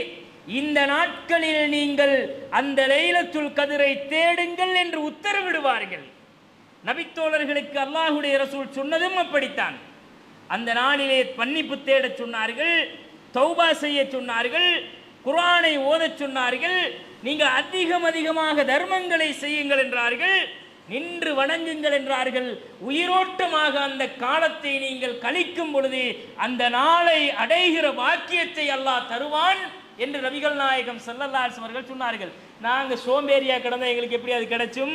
S2: இந்த நாட்களில் நீங்கள் அந்த லைலத்துல் கத்ரை தேடுங்கள் என்று உத்தரவிடுவார்கள். நபித்தோழர்களுக்கு அல்லாஹுடைய ரசூல் சொன்னதும் அப்படித்தான். அந்த நாளிலே மன்னிப்பு தேட சொன்னார்கள், தௌபா செய்ய சொன்னார்கள், குர்ஆனை ஓதச் சொன்னார்கள், நீங்கள் அதிகமாக தர்மங்களை செய்யுங்கள் என்றார்கள், நின்று வணங்குங்கள் என்றார்கள். உயிரோட்டமாக அந்த காலத்தை நீங்கள் கழிக்கும் பொழுது அந்த நாளை அடைகிற வாக்கியத்தை அல்லாஹ் தருவான் என்று நபிகள் நாயகம் ஸல்லல்லாஹு அலைஹி வஸல்லம் அவர்கள் சொன்னார்கள். நாங்கள் சோம்பேறியா கிடந்தா எங்களுக்கு எப்படி அது கிடைச்சும்?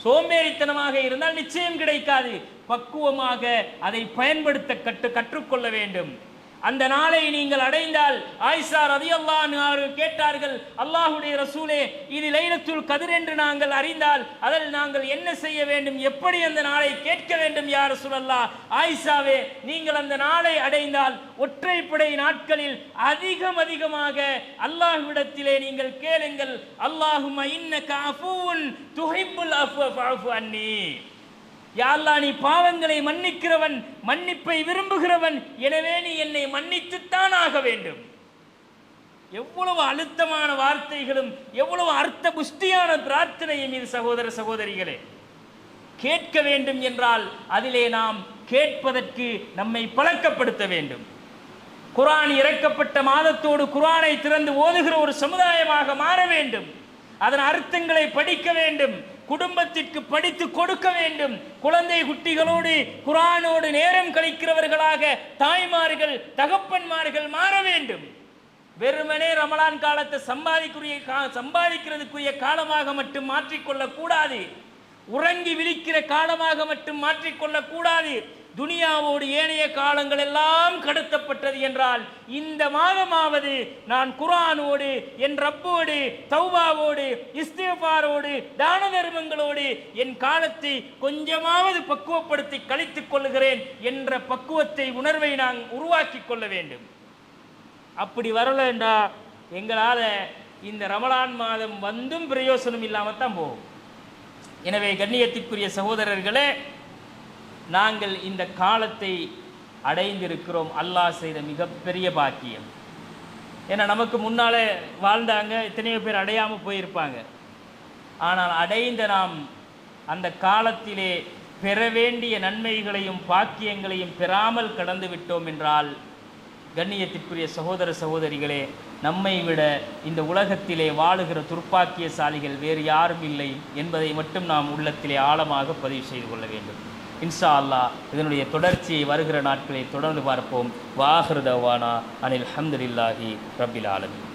S2: சோம்பேறித்தனமாக இருந்தால் நிச்சயம் கிடைக்காது. பக்குவமாக அதை பயன்படுத்த கற்றுக்கொள்ள வேண்டும். அந்த நாளை நீங்கள் அடைந்தால், ஆயிஷா ரலியல்லாஹு அன்ஹா அவர்கள் கேட்டார்கள், அல்லாஹ்வுடைய ரசூலே, இது லைலத்துல் கத்ர் என்று நாங்கள் அறிந்தால் அதில் நாங்கள் என்ன செய்ய வேண்டும், எப்படி அந்த நாளை கேட்க வேண்டும் யா ரசூலல்லாஹ்? ஆயிஷாவே, நீங்கள் அந்த நாளை அடைந்தால் ஒற்றைப்படை நாட்களில் அதிகமாக அல்லாஹ்விடத்திலே நீங்கள் கேளுங்கள், அல்லாஹும்ம இன்னக அஃபூன் துஹிப்புல் அஃவ ஃபஅஃபு அன்னி. யா அல்லாஹ், நீ பாவங்களை மன்னிக்கிறவன், மன்னிப்பை விரும்புகிறவன், எனவே நீ என்னை மன்னித்துத்தான் ஆக வேண்டும். எவ்வளவு அழுத்தமான வார்த்தைகளும் எவ்வளவு அர்த்த புஷ்டியான பிரார்த்தனையும் இது சகோதர சகோதரிகளே. கேட்க வேண்டும் என்றால் அதிலே நாம் கேட்பதற்கு நம்மை பழக்கப்படுத்த வேண்டும். குர்ஆன் இறக்கப்பட்ட மாதத்தோடு குர்ஆனை திறந்து ஓதுகிற ஒரு சமுதாயமாக மாற வேண்டும். அதன் அர்த்தங்களை படிக்க வேண்டும், குடும்பத்திற்கு படித்து கொடுக்க வேண்டும். குழந்தை குட்டிகளோடு குர்ஆனோடு நேரம் கழிக்கிறவர்களாக தாய்மார்கள் தகப்பன்மார்கள் மாற வேண்டும். வெறுமனே ரமலான் காலத்தை சம்பாதிக்கிறதுக்குரிய காலமாக மட்டும் மாற்றிக்கொள்ள கூடாது. உறங்கி விழிக்கிற காலமாக மட்டும் மாற்றிக்கொள்ள கூடாது. துனியாவோடு ஏனைய காலங்கள் எல்லாம் கடத்தப்பட்டது என்றால் இந்த மாதமாவது நான் குர்ஆனோடு, என் ரப்போடு, தௌபாவோடு, இஸ்திக்ஃபாரோடு, தான தர்மங்களோடு என் காலத்தை கொஞ்சமாவது பக்குவப்படுத்தி கழித்துக் கொள்கிறேன் என்ற பக்குவத்தை, உணர்வை நான் உருவாக்கி கொள்ள வேண்டும். அப்படி வரலண்டா எங்களால் இந்த ரமலான் மாதம் வந்தும் பிரயோசனம் இல்லாமல் தான் போகும். எனவே கண்ணியத்திற்குரிய சகோதரர்களே, நாங்கள் இந்த காலத்தை அடைந்திருக்கிறோம். அல்லாஹ் செய்த மிகப்பெரிய பாக்கியம். ஏன்னா நமக்கு முன்னாலே வாழ்ந்தாங்க, எத்தனையோ பேர் அடையாமல் போயிருப்பாங்க. ஆனால் அடைந்த நாம் அந்த காலத்திலே பெற வேண்டிய நன்மைகளையும் பாக்கியங்களையும் பெறாமல் கடந்து விட்டோம் என்றால், கண்ணியத்திற்குரிய சகோதர சகோதரிகளே, நம்மை விட இந்த உலகத்திலே வாழுகிற துர்ப்பாக்கியசாலிகள் வேறு யாரும் இல்லை என்பதை மட்டும் நாம் உள்ளத்திலே ஆழமாக பதிவு செய்து கொள்ள வேண்டும். இன்ஷா அல்லாஹ் இதனுடைய தொடர்ச்சியை வருகிற நாட்களை தொடர்ந்து பார்ப்போம். வாஹிரு தவானா அனில் ஹம்துலில்லாஹி ரப்பில் ஆலமீன்.